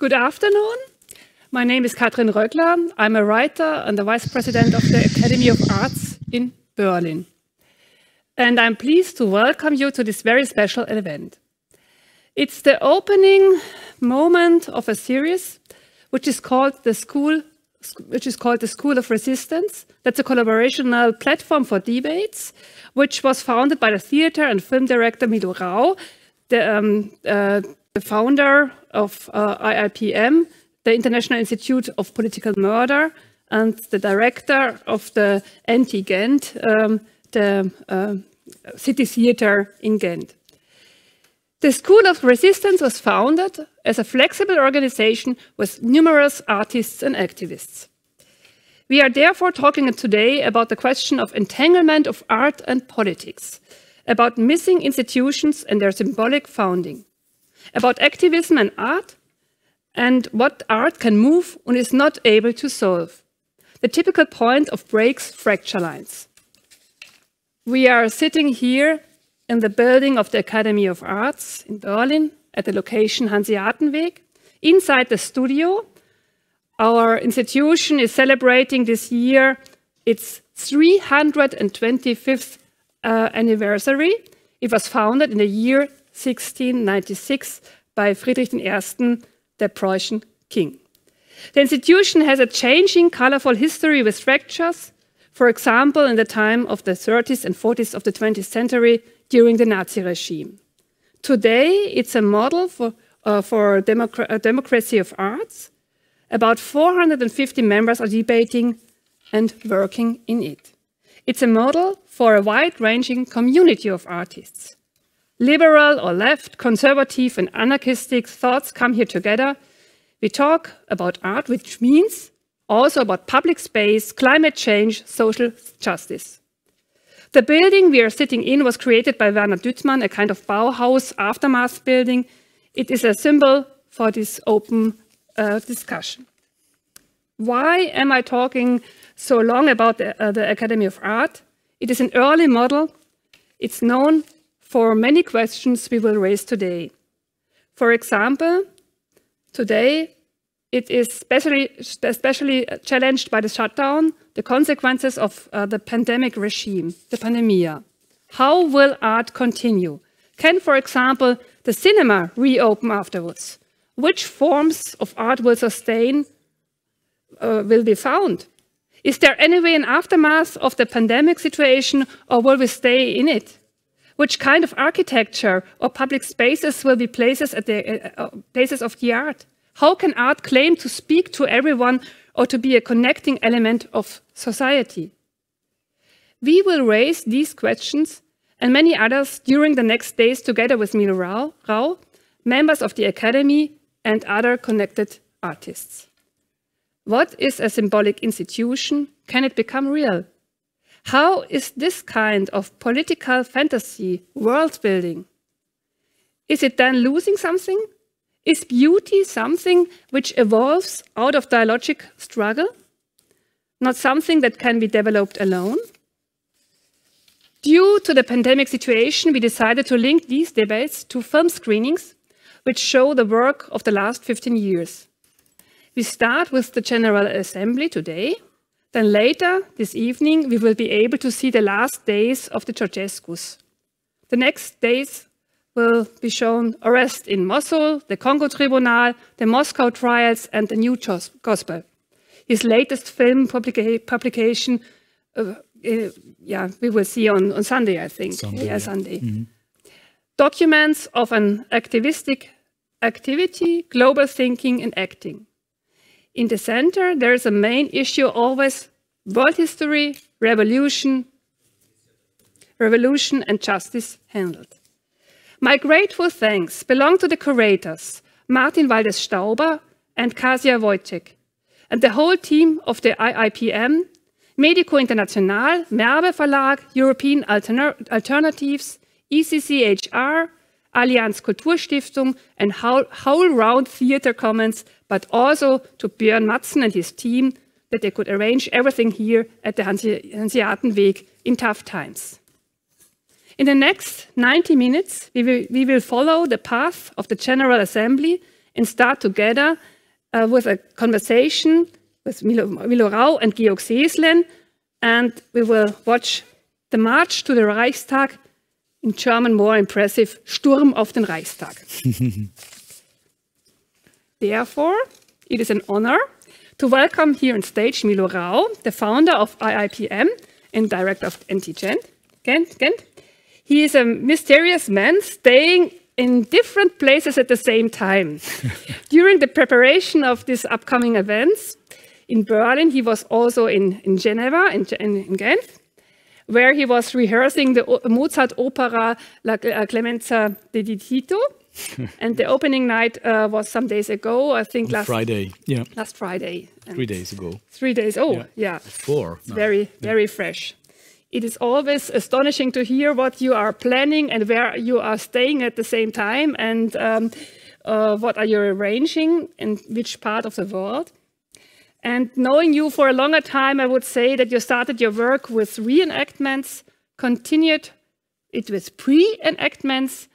Good afternoon. My name is Kathrin Röggla. I'm a writer and the Vice President of the Academy of Arts in Berlin. And I'm pleased to welcome you to this very special event. It's the opening moment of a series which is called the School of Resistance. That's a collaborational platform for debates, which was founded by the theater and film director Milo Rau, the founder of IIPM, the International Institute of Political Murder, and the director of the Ghent, the city theater in Ghent. The School of Resistance was founded as a flexible organization with numerous artists and activists. We are therefore talking today about the question of entanglement of art and politics, about missing institutions and their symbolic founding, about activism and art, and what art can move and is not able to solve, the typical point of breaks, fracture lines. We are sitting here in the building of the Academy of Arts in Berlin at the location Hanseatenweg. Inside the studio, our institution is celebrating this year its 325th anniversary. It was founded in the year 1696 by Friedrich I, the Prussian king. The institution has a changing, colorful history with fractures, for example, in the time of the 30s and 40s of the 20th century during the Nazi regime. Today, it's a model for democracy of arts. About 450 members are debating and working in it. It's a model for a wide-ranging community of artists. Liberal or left, conservative and anarchistic thoughts come here together. We talk about art, which means also about public space, climate change, social justice. The building we are sitting in was created by Werner Düttmann, a kind of Bauhaus aftermath building. It is a symbol for this open discussion. Why am I talking so long about the Academy of Art? It is an early model. It's known for many questions we will raise today. For example, today it is especially challenged by the shutdown, the consequences of the pandemic regime, the pandemia. How will art continue? Can, for example, the cinema reopen afterwards? Which forms of art will sustain, will be found? Is there any way an aftermath of the pandemic situation, or will we stay in it? Which kind of architecture or public spaces will be places of the art? How can art claim to speak to everyone or to be a connecting element of society? We will raise these questions and many others during the next days together with Milo Rau, members of the Academy and other connected artists. What is a symbolic institution? Can it become real? How is this kind of political fantasy world building? Is it then losing something? Is beauty something which evolves out of dialogic struggle? Not something that can be developed alone? Due to the pandemic situation, we decided to link these debates to film screenings, which show the work of the last 15 years. We start with the General Assembly today. Then later this evening, we will be able to see the last days of the Ceausescus. The next days will be shown arrest in Mosul, the Congo Tribunal, the Moscow trials, and the New Gospel. His latest film publication, we will see on Sunday, I think. Sunday. Mm-hmm. Documents of an activistic activity, global thinking, and acting. In the center, there is a main issue always: world history, revolution, and justice handled. My grateful thanks belong to the curators, Martin Waldes-Stauber and Kasia Wojcik, and the whole team of the IIPM, Medico International, Merbe Verlag, European Alternatives, ECCHR, Allianz Kulturstiftung, and whole round theater commons, but also to Björn Madsen and his team, that they could arrange everything here at the Hanseatenweg in tough times. In the next 90 minutes, we will follow the path of the General Assembly and start together with a conversation with Milo Rau and Georg Seeßlen, and we will watch the march to the Reichstag, in German more impressive, Sturm auf den Reichstag. Therefore, it is an honor to welcome here on stage Milo Rau, the founder of IIPM and director of Gent. He is a mysterious man staying in different places at the same time. During the preparation of these upcoming events in Berlin, he was also in Geneva, in Ghent, where he was rehearsing the Mozart opera La Clemenza di Tito. And the opening night was some days ago, I think last Friday. Yeah. Last Friday. 3 days ago. 3 days, yeah. 4. No. Very fresh. It is always astonishing to hear what you are planning and where you are staying at the same time, and what are you arranging in which part of the world. And knowing you for a longer time, I would say that you started your work with reenactments, continued it with pre-enactments,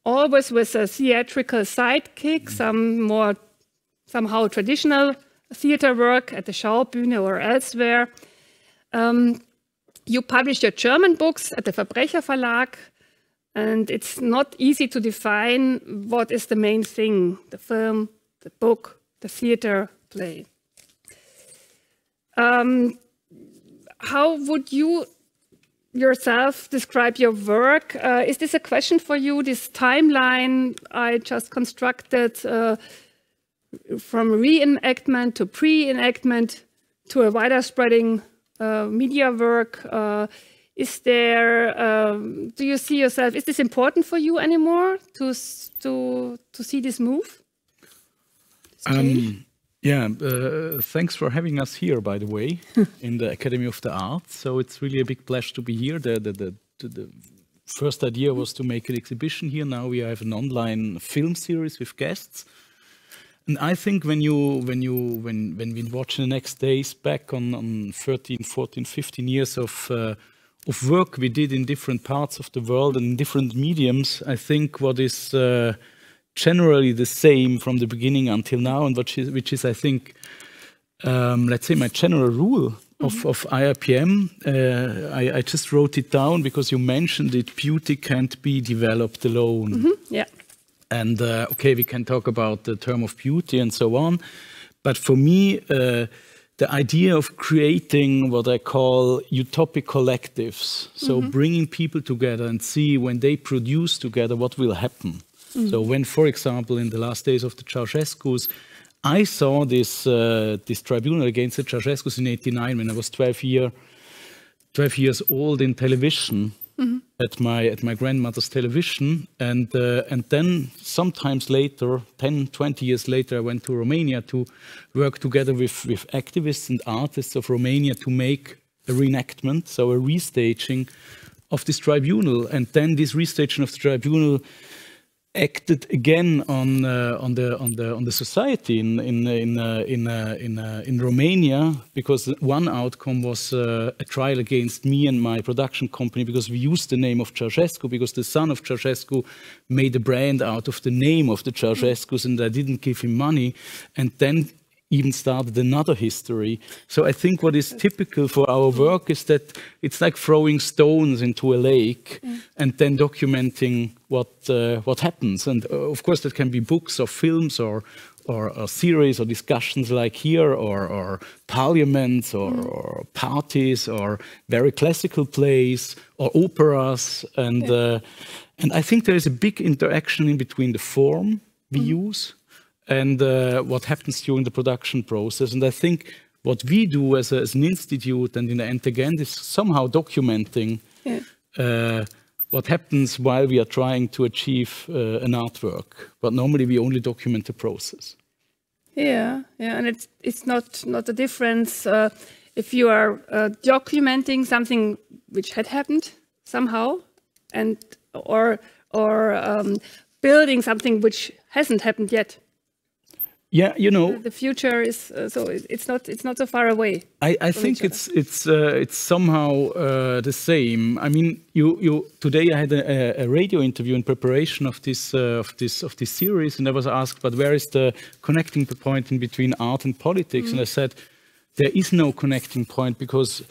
always with a theatrical sidekick, some more somehow traditional theater work at the Schaubühne or elsewhere. You published your German books at the Verbrecher Verlag, and it's not easy to define what is the main thing, the film, the book, the theater, play. How would you yourself describe your work? Is this a question for you, this timeline I just constructed from reenactment to pre-enactment to a wider spreading media work? Is there, do you see yourself, is this important for you anymore to see this move? Yeah, thanks for having us here, by the way, in the Academy of the Arts. So it's really a big pleasure to be here. The first idea was to make an exhibition here. Now we have an online film series with guests. And I think when we watch the next days back on 13, 14, 15 years of work we did in different parts of the world and in different mediums, I think what is generally the same from the beginning until now, and which is I think, let's say, my general rule of IIPM. I just wrote it down because you mentioned it. Beauty can't be developed alone. Yeah. And okay, we can talk about the term of beauty and so on, but for me, the idea of creating what I call utopic collectives, so bringing people together and see when they produce together what will happen. So when, for example, in the last days of the Ceausescus, I saw this tribunal against the Ceausescus in '89 when I was 12 years old in television. At my grandmother's television, and then sometimes later, 10, 20 years later, I went to Romania to work together with activists and artists of Romania to make a reenactment, so a restaging of this tribunal. And then this restaging of the tribunal acted again on the society in Romania, because one outcome was a trial against me and my production company because we used the name of Ceausescu, because the son of Ceausescu made a brand out of the name of the Ceausescus, and I didn't give him money, and then even started another history. So I think what is typical for our work is that it's like throwing stones into a lake and then documenting what happens. And of course that can be books or films or series or discussions like here, or parliaments or parties or very classical plays or operas. And I think there is a big interaction in between the form we use and what happens during the production process. And I think what we do as an institute and in the end again is somehow documenting what happens while we are trying to achieve an artwork. But normally we only document the process. Yeah, and it's not a difference if you are documenting something which had happened somehow, and or building something which hasn't happened yet. Yeah, you know, the future is so it's not so far away. I think it's somehow the same. I mean, you today I had a radio interview in preparation of this series, and I was asked, but where is the connecting point in between art and politics? And I said, there is no connecting point, because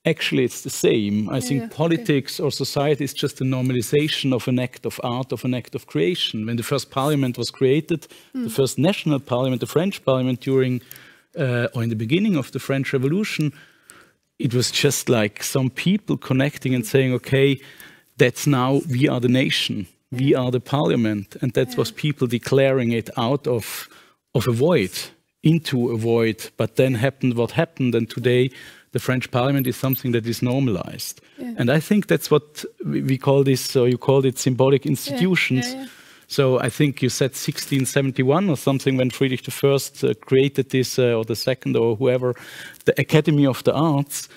actually it's the same. I think politics or society is just a normalization of an act of art, of an act of creation. When the first parliament was created, the first national parliament, the French parliament, during or in the beginning of the French Revolution, it was just like some people connecting and saying, okay, that's now, we are the nation, we are the parliament. And that was people declaring it out of a void, into a void. But then happened what happened, and today the French parliament is something that is normalized. And I think that's what we call this, or you called it, symbolic institutions. So I think you said 1671 or something, when Friedrich I created this, or the second, or whoever, the Academy of the Arts.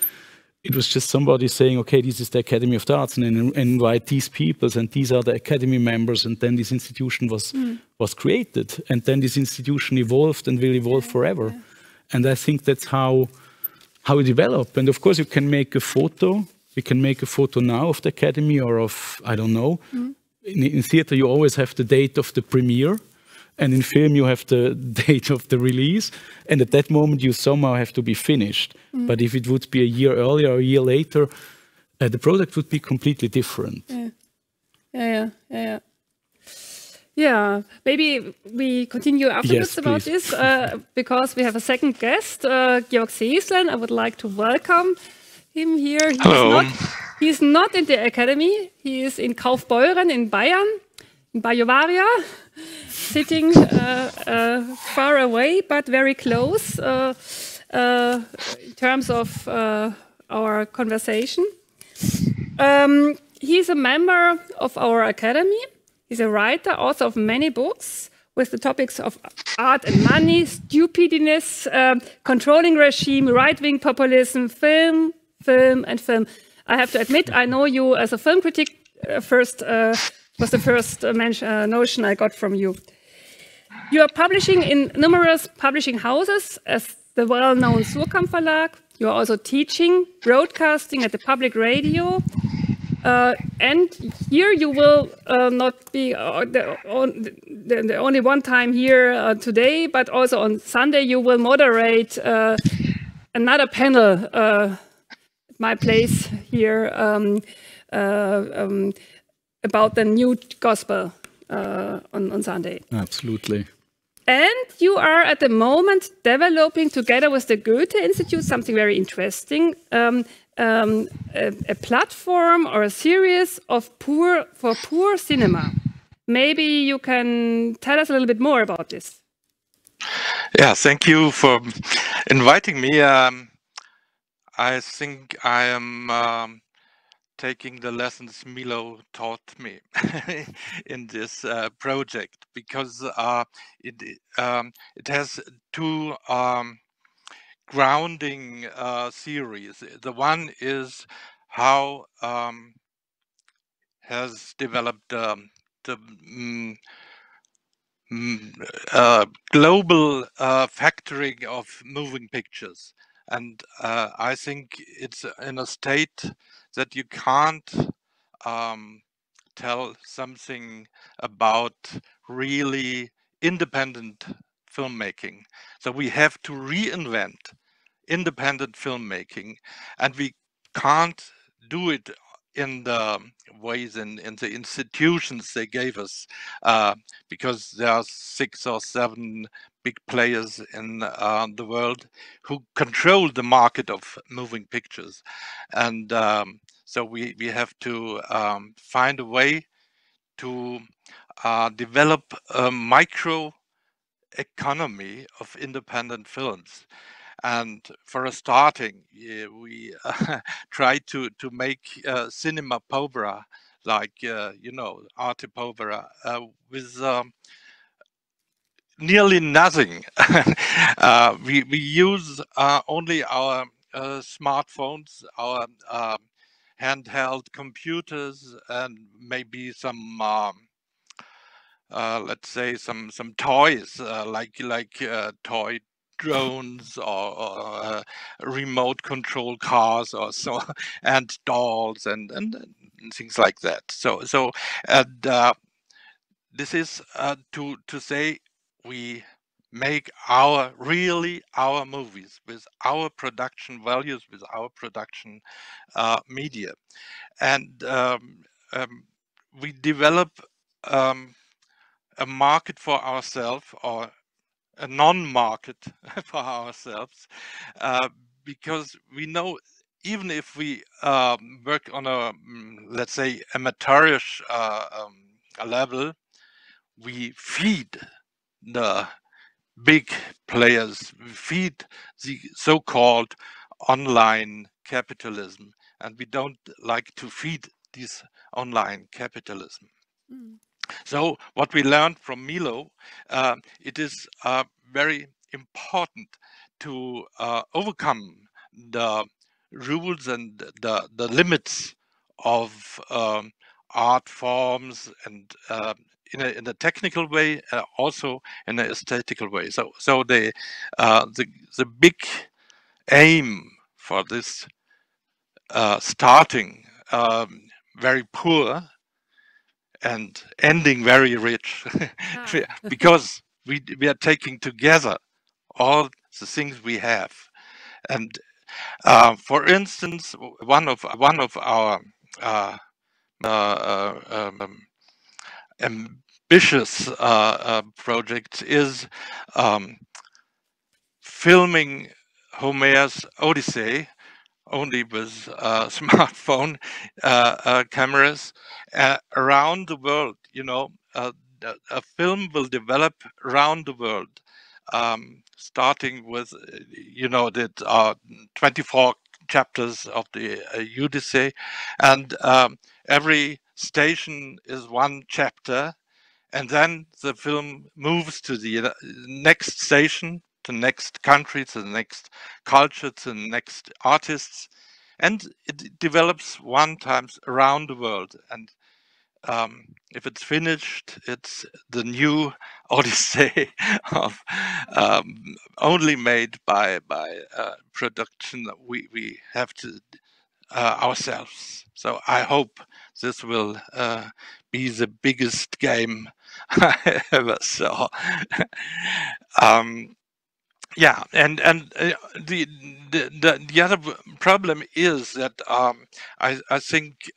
It was just somebody saying, okay, this is the Academy of the Arts, and invite these peoples, and these are the Academy members, and then this institution was created, and then this institution evolved and will evolve forever. And I think that's how it developed. And of course, you can make a photo. We can make a photo now of the Academy, or of, I don't know. In theater, you always have the date of the premiere. And in film, you have the date of the release. And at that moment, you somehow have to be finished. But if it would be a year earlier or a year later, the product would be completely different. Yeah, maybe we continue afterwards about this, because we have a second guest, Georg Seeßlen. I would like to welcome him here. He's not in the Academy. He is in Kaufbeuren in Bayern, in Bavaria, sitting far away, but very close in terms of our conversation. He's a member of our Academy. He's a writer, author of many books with the topics of art and money, stupidness, controlling regime, right-wing populism, film. I have to admit, I know you as a film critic. Was the first notion I got from you. You are publishing in numerous publishing houses as the well-known Surkamp Verlag. You are also teaching, broadcasting at the public radio. And here you will not be the only one time here today, but also on Sunday you will moderate another panel at my place here about the new gospel on Sunday. Absolutely. And you are at the moment developing together with the Goethe Institute something very interesting. A platform or a series of poor cinema. Maybe you can tell us a little bit more about this. Yeah, thank you for inviting me. I think I am taking the lessons Milo taught me in this project, because it has two grounding theories. The one is how has developed the global factoring of moving pictures. And I think it's in a state that you can't tell something about really independent filmmaking. So we have to reinvent independent filmmaking, and we can't do it in the ways in the institutions they gave us, because there are 6 or 7 big players in the world who control the market of moving pictures. And so we have to find a way to develop a micro economy of independent films. And for a starting, we try to make cinema povera, like arte povera, with nearly nothing. We use only our smartphones, our handheld computers, and maybe some let's say some toys like toy drones or remote control cars or so, and dolls and things like that. So and this is to say we make really our movies with our production values, with our production media, and we develop a market for ourselves, or a non-market for ourselves, because we know even if we work on a, let's say, amateurish level, we feed the big players, we feed the so-called online capitalism, and we don't like to feed this online capitalism. So what we learned from Milo, it is very important to overcome the rules and the limits of art forms, and in a technical way, also in an aesthetical way. So the big aim for this starting very poor and ending very rich, because we are taking together all the things we have. And for instance, one of our ambitious projects is filming Homer's Odyssey only with smartphone cameras around the world. You know, a film will develop around the world, starting with, you know, the 24 chapters of the Odyssey, and every station is one chapter, and then the film moves to the next station, to the next country, to the next culture, to the next artists, and it develops one times around the world. And if it's finished, it's the new Odyssey of only made by production that we have to ourselves. So I hope this will be the biggest game I ever saw. Yeah, and the other problem is that I think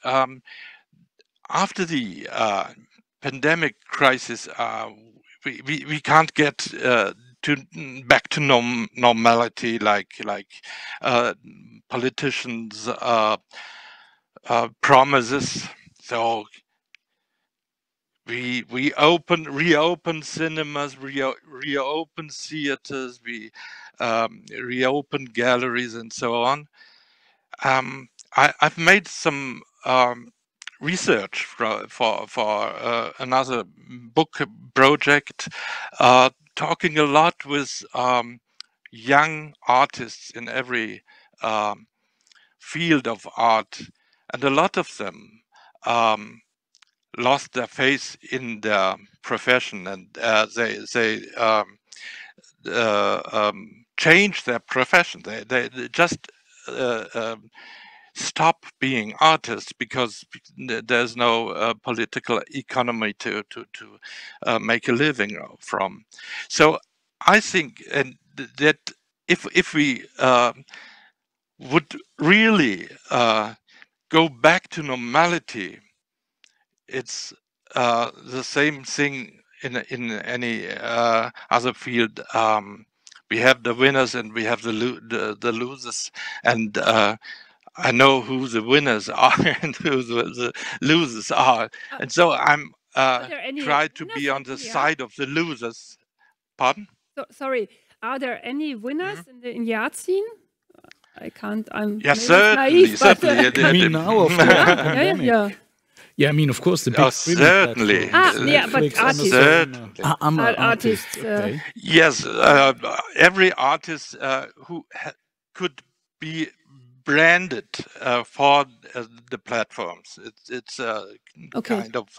after the pandemic crisis, we can't get back to normality like politicians promises. So we reopen cinemas, reopen theaters, we reopen galleries, and so on. I've made some research for another book project, talking a lot with young artists in every field of art, and a lot of them lost their faith in their profession, and they changed their profession. They just stop being artists because there's no political economy to make a living from. So I think that if we would really go back to normality, it's the same thing in any other field. We have the winners and we have the losers, and I know who the winners are and who the losers are, and so I'm try to be on the side of the losers. Pardon? So, sorry, are there any winners in the art scene? I can't. I'm certainly, naive, certainly. I mean, now of yeah. Yeah, I mean, of course, the big certainly. But artists. Artists. Okay. Yes, every artist who could be branded for the platforms. It's Okay. kind of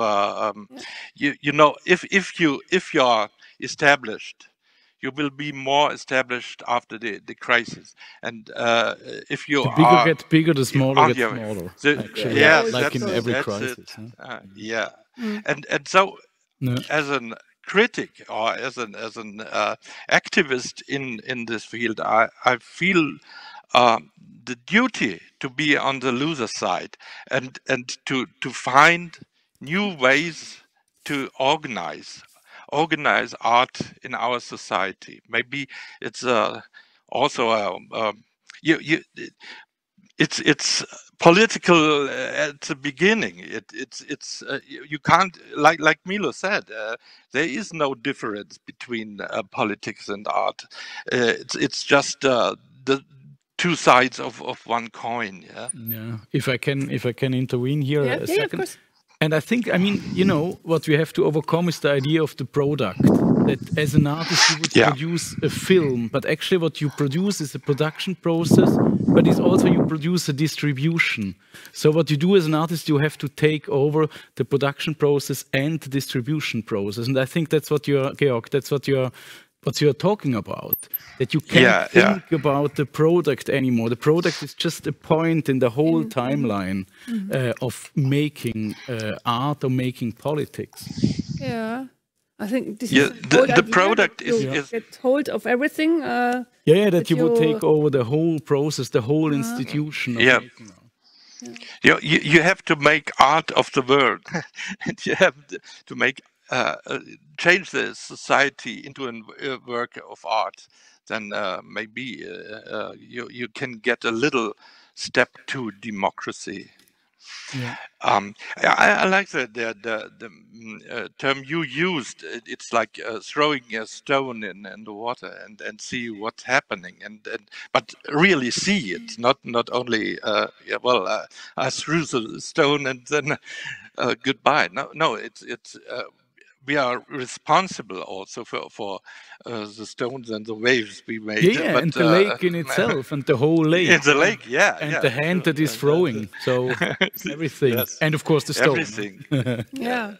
you know, if you're established, you will be more established after the crisis. And if you The bigger get bigger, the smaller get smaller. Actually, yeah, like in every that's crisis. it. Yeah, and so as an critic or as an activist in this field, I feel the duty to be on the loser side and to find new ways to organize art in our society. Maybe it's also it's political at the beginning. You can't, like Milo said, there is no difference between politics and art. It's just the two sides of one coin. Yeah. If I can intervene here a second. Yeah, of course. And I think, I mean, you know, what we have to overcome is the idea of the product. That as an artist, you would produce a film, but actually what you produce is a production process, but it's also you produce a distribution. So what you do as an artist, you have to take over the production process and the distribution process. And I think that's what you're, Georg, that's what you're talking about, that you can't think about the product anymore. The product is just a point in the whole timeline of making art or making politics. Yeah, I think this is the product is get hold of everything. That you would take over the whole process, the whole institution. Of making art. You have to make art of the world, and you have to make change the society into a work of art. Then maybe you can get a little step to democracy. Yeah. I like the term you used. It's like throwing a stone in the water and see what's happening, but really see it, not only I threw the stone and then goodbye. No, it's we are responsible also for the stones and the waves we made. Yeah, but, and the lake in itself, and the whole lake. In the lake, and the hand that is throwing. So everything, and of course the stone. Everything. Yeah.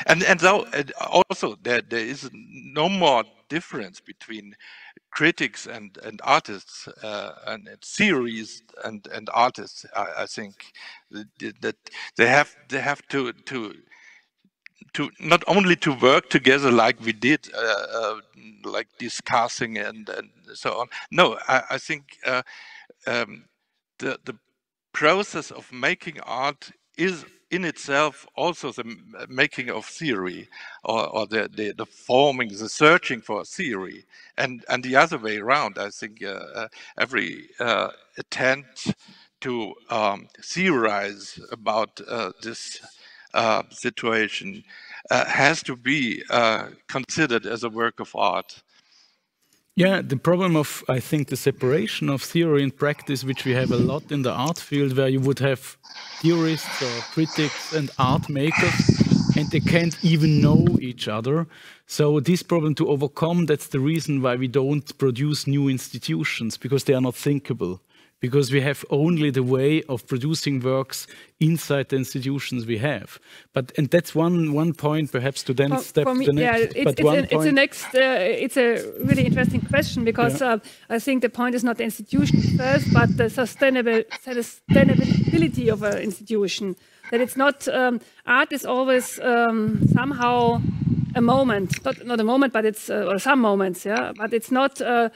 And so also there is no more difference between critics and artists and theories and artists. I think that they have to not only to work together like we did, like discussing and so on. No, I think the process of making art is in itself also the making of theory, or the forming, the searching for theory, and the other way around. I think every attempt to theorize about this situation has to be considered as a work of art. Yeah, the problem of, I think, the separation of theory and practice, which we have a lot in the art field, where you would have theorists or critics and art makers, and they can't even know each other. So this problem to overcome, that's the reason why we don't produce new institutions, because they are not thinkable. Because we have only the way of producing works inside the institutions we have. And that's one point, perhaps, to then step to the next. It's a really interesting question, because I think the point is not the institution first, but the sustainability of an institution. That it's not art is always somehow a moment, not a moment, but it's or some moments, but it's not a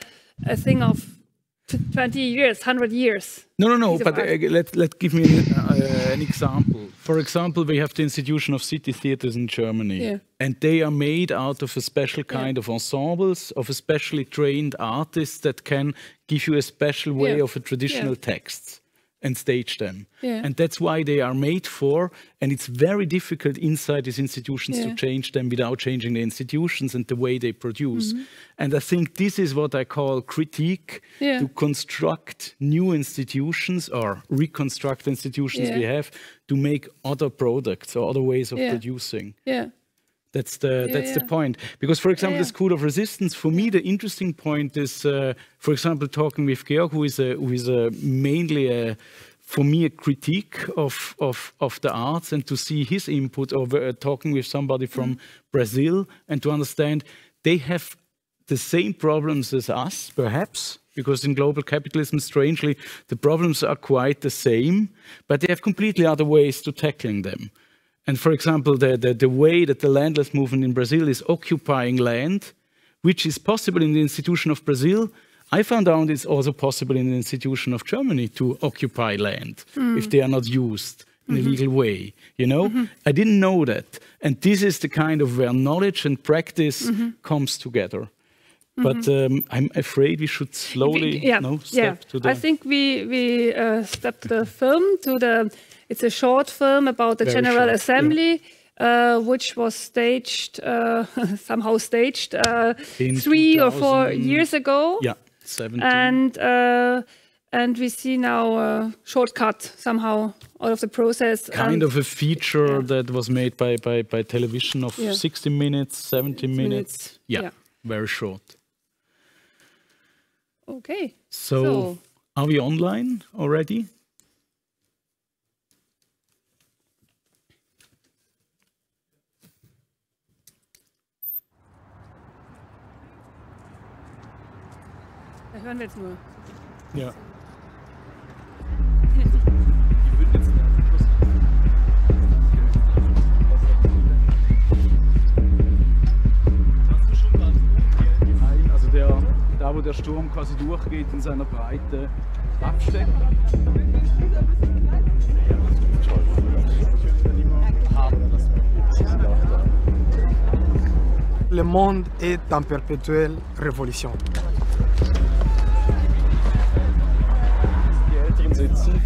thing of 20 years, 100 years. No. But let's give me an example. For example, we have the institution of city theaters in Germany, and they are made out of a special kind of ensembles, of a specially trained artists that can give you a special way of a traditional texts and stage them. And that's why they are made for, and it's very difficult inside these institutions to change them without changing the institutions and the way they produce. And I think this is what I call critique, to construct new institutions or reconstruct institutions we have to make other products or other ways of producing. That's the point. Because, for example, the School of Resistance, for me, the interesting point is, for example, talking with Georg, who is mainly for me a critique of the arts, and to see his input, or talking with somebody from Brazil, and to understand they have the same problems as us, perhaps, because in global capitalism, strangely, the problems are quite the same, but they have completely other ways to tackling them. And for example, the way that the landless movement in Brazil is occupying land, which is possible in the institution of Brazil, I found out it's also possible in the institution of Germany to occupy land if they are not used in a legal way. You know, I didn't know that, and this is the kind of where knowledge and practice comes together. But I'm afraid we should slowly step to the. I think we stepped the film to the. It's a short film about the General Assembly, which was staged, somehow staged 3 or 4 years ago. Yeah, 17. And we see now a shortcut somehow out of the process. Kind of a feature that was made by television of 60 minutes, 70 minutes. Yeah, very short. Okay. So are we online already? Da hören wir jetzt nur. Ja. Also da wo der Sturm quasi durchgeht in seiner Breite, abstecken. Le monde est en perpétuelle révolution. Die Älteren sitzen.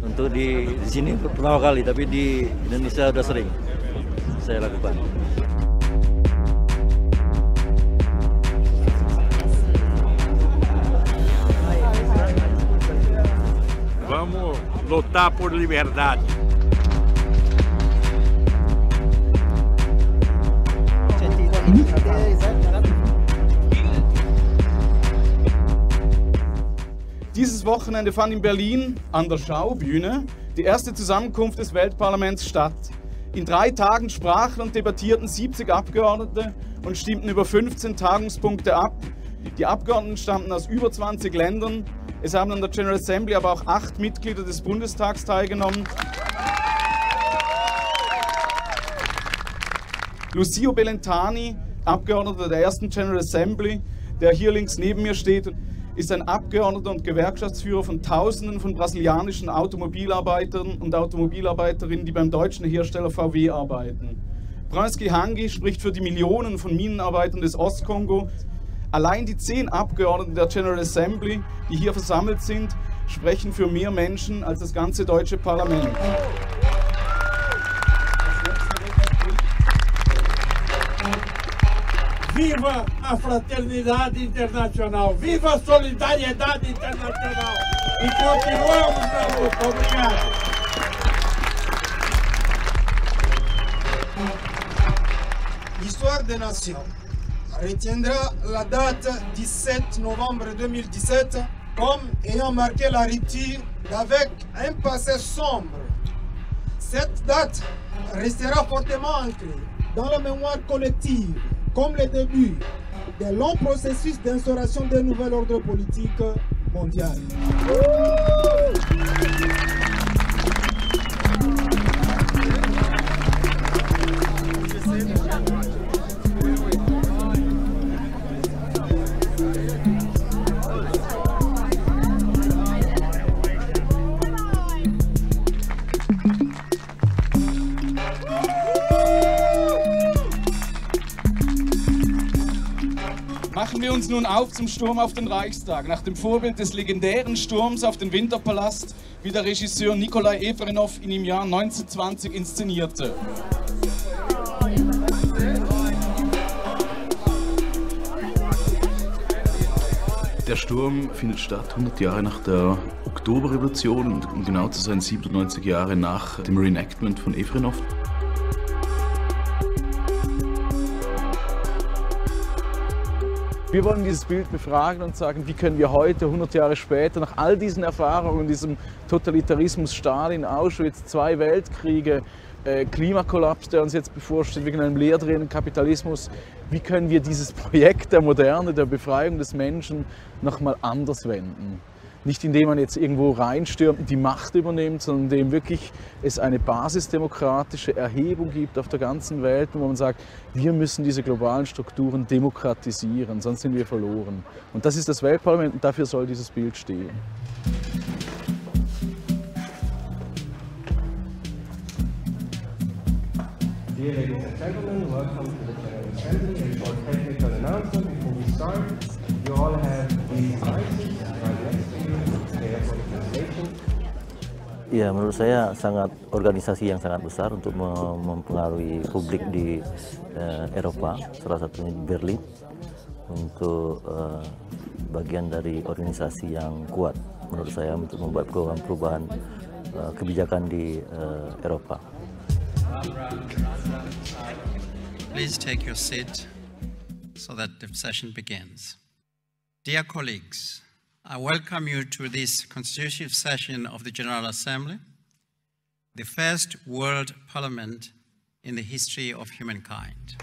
Untuk di sini pertama kali, tapi di Indonesia udah sering saya lakukan. Vamos lutar por liberdade. Dieses Wochenende fand in Berlin an der Schaubühne die erste Zusammenkunft des Weltparlaments statt. In 3 Tagen sprachen und debattierten 70 Abgeordnete und stimmten über 15 Tagungspunkte ab. Die Abgeordneten stammten aus über 20 Ländern. Es haben an der General Assembly aber auch 8 Mitglieder des Bundestags teilgenommen. Lucio Bellentani, Abgeordneter der ersten General Assembly, der hier links neben mir steht, ist ein Abgeordneter und Gewerkschaftsführer von Tausenden von brasilianischen Automobilarbeitern und Automobilarbeiterinnen, die beim deutschen Hersteller VW arbeiten. Bransky Hangi spricht für die Millionen von Minenarbeitern des Ostkongo. Allein die 10 Abgeordneten der General Assembly, die hier versammelt sind, sprechen für mehr Menschen als das ganze deutsche Parlament. Viva a fraternidade internacional! Viva a solidariedade internacional! E continuamos na luta. Obrigado! L'histoire des nations retiendra la date 17 novembre 2017 comme ayant marqué la rupture avec un passé sombre. Cette date restera fortement ancrée dans la mémoire collective comme le début d'un long processus d'instauration d'un nouvel ordre politique mondial. Machen wir uns nun auf zum Sturm auf den Reichstag, nach dem Vorbild des legendären Sturms auf den Winterpalast, wie der Regisseur Nikolai Efrenov ihn im Jahr 1920 inszenierte. Der Sturm findet statt 100 Jahre nach der Oktoberrevolution, um genau zu sein 97 Jahre nach dem Reenactment von Efrenov. Wir wollen dieses Bild befragen und sagen, wie können wir heute, 100 Jahre später, nach all diesen Erfahrungen, diesem Totalitarismus, Stalin, Auschwitz, 2 Weltkriege, Klimakollaps, der uns jetzt bevorsteht, wegen einem leerdrehenden Kapitalismus, wie können wir dieses Projekt der Moderne, der Befreiung des Menschen nochmal anders wenden? Nicht indem man jetzt irgendwo reinstürmt und die Macht übernimmt, sondern indem wirklich es eine basisdemokratische Erhebung gibt auf der ganzen Welt, wo man sagt, wir müssen diese globalen Strukturen demokratisieren, sonst sind wir verloren. Und das ist das Weltparlament und dafür soll dieses Bild stehen. Dear ladies and gentlemen, welcome to the General Assembly. A short technical announcement before we start. You all have these devices right next to you. They are for the translation. Ya, menurut saya organisasi yang sangat besar untuk mempengaruhi publik di Eropa, salah satunya di Berlin, untuk bagian dari organisasi yang kuat menurut saya untuk membuat perubahan kebijakan di Eropa. Please take your seat so that the session begins. Dear colleagues, I welcome you to this constitutive session of the General Assembly, the first world parliament in the history of humankind.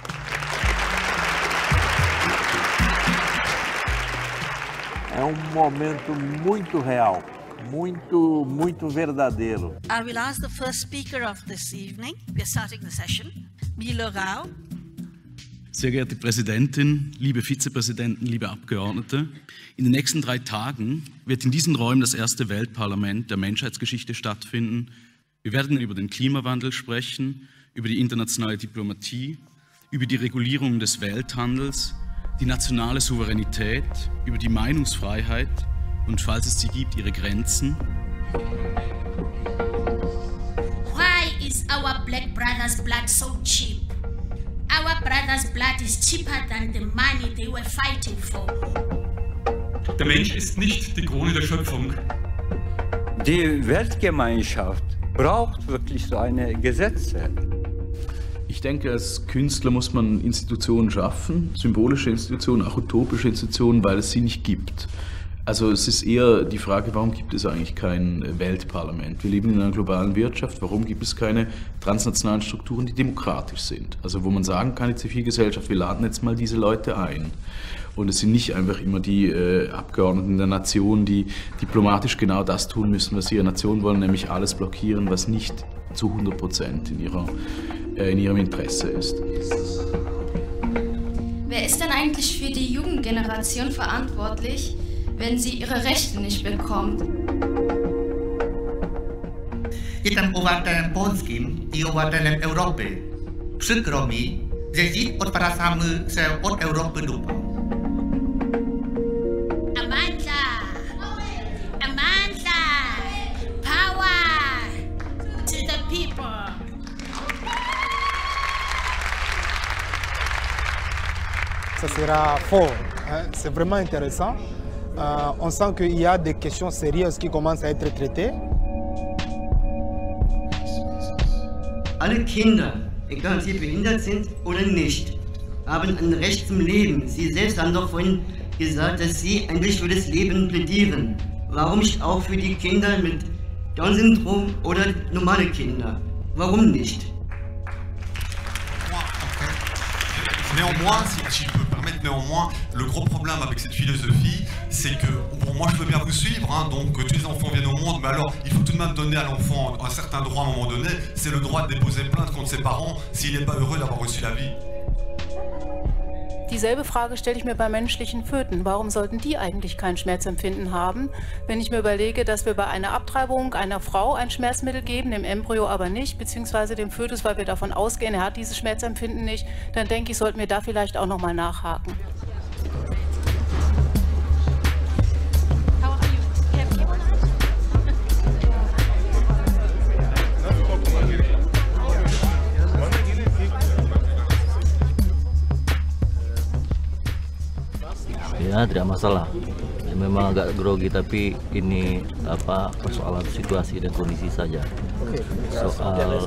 É momento muito real. Muito verdadeiro. I will ask the first speaker of this evening. We are starting the session. Milo Rau. Sehr geehrte Präsidentin, liebe Vizepräsidenten, liebe Abgeordnete, in den nächsten 3 Tagen wird in diesen Räumen das erste Weltparlament der Menschheitsgeschichte stattfinden. Wir werden über den Klimawandel sprechen, über die internationale Diplomatie, über die Regulierung des Welthandels, die nationale Souveränität, über die Meinungsfreiheit und, falls es sie gibt, ihre Grenzen. Why is our black brothers' blood so cheap? Our brothers' blood is cheaper than the money they were fighting for. Der Mensch ist nicht die Krone der Schöpfung. Die Weltgemeinschaft braucht wirklich so eine Gesetze. Ich denke, als Künstler muss man Institutionen schaffen, symbolische Institutionen, auch utopische Institutionen, weil es sie nicht gibt. Also es ist eher die Frage, warum gibt es eigentlich kein Weltparlament? Wir leben in einer globalen Wirtschaft, warum gibt es keine transnationalen Strukturen, die demokratisch sind? Also wo man sagen kann, die Zivilgesellschaft, wir laden jetzt mal diese Leute ein. Und es sind nicht einfach immer die Abgeordneten der Nation, die diplomatisch genau das tun müssen, was sie ihre Nation wollen, nämlich alles blockieren, was nicht zu 100% in ihrem Interesse ist. Wer ist denn eigentlich für die Jugendgeneration verantwortlich, wenn sie ihre Rechte nicht bekommt? Jestem obywatelem polskim I obywatelem Europy. Przykro mi, że dziś odwracamy się od Europy dupą. Amandla! Power to the people! Ça sera fort, hein? C'est vraiment intéressant. On sent qu'il y a des questions sérieuses qui commencent à être traitées. Alle Kinder, egal ob sie behindert sind oder nicht, haben ein Recht zum Leben. Sie selbst haben doch vorhin gesagt, dass sie eigentlich für das Leben plädieren. Warum nicht auch für die Kinder mit Down-Syndrom oder normale Kinder? Warum nicht? Néanmoins, si je peux me permettre, le gros problème avec cette philosophie, c'est que, bon, moi je veux bien vous suivre, hein, donc que tous les enfants viennent au monde, mais alors il faut tout de même donner à l'enfant un certain droit à un moment donné, c'est le droit de déposer plainte contre ses parents s'il n'est pas heureux d'avoir reçu la vie. Dieselbe Frage stelle ich mir bei menschlichen Föten. Warum sollten die eigentlich kein Schmerzempfinden haben? Wenn ich mir überlege, dass wir bei einer Abtreibung einer Frau ein Schmerzmittel geben, dem Embryo aber nicht, beziehungsweise dem Fötus, weil wir davon ausgehen, er hat dieses Schmerzempfinden nicht, dann denke ich, sollten wir da vielleicht auch nochmal nachhaken. Ya, tidak masalah. memang agak grogi, tapi ini persoalan situasi dan kondisi saja. Soal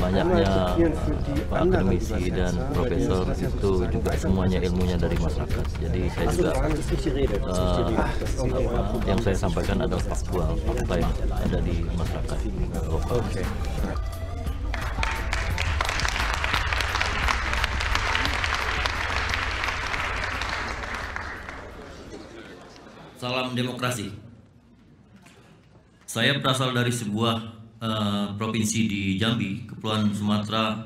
banyaknya akademisi dan profesor itu juga semuanya ilmunya dari masyarakat. Jadi saya juga yang saya sampaikan adalah faktual, fakta yang ada di masyarakat lokal. Salam demokrasi. Saya berasal dari sebuah provinsi di Jambi, Kepulauan Sumatera,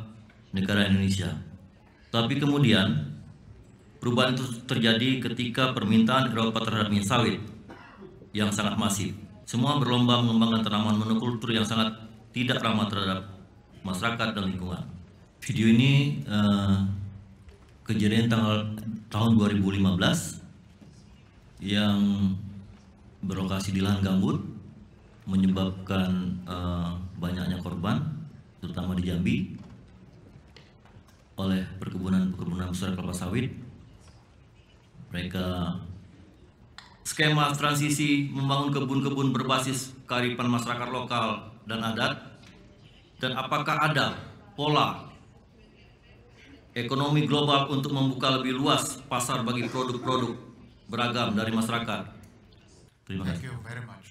negara Indonesia. Tapi kemudian perubahan itu terjadi ketika permintaan Eropa terhadap minyak sawit yang sangat masif. Semua berlomba mengembangkan tanaman monokultur yang sangat tidak ramah terhadap masyarakat dan lingkungan. Video ini kejadian tahun 2015 yang berlokasi di lahan gambut, menyebabkan banyaknya korban, terutama di Jambi, oleh perkebunan besar kelapa sawit. Mereka skema transisi membangun kebun-kebun berbasis kearifan masyarakat lokal dan adat. Dan apakah ada pola ekonomi global untuk membuka lebih luas pasar bagi produk-produk beragam dari masyarakat? Terima kasih. Thank you very much.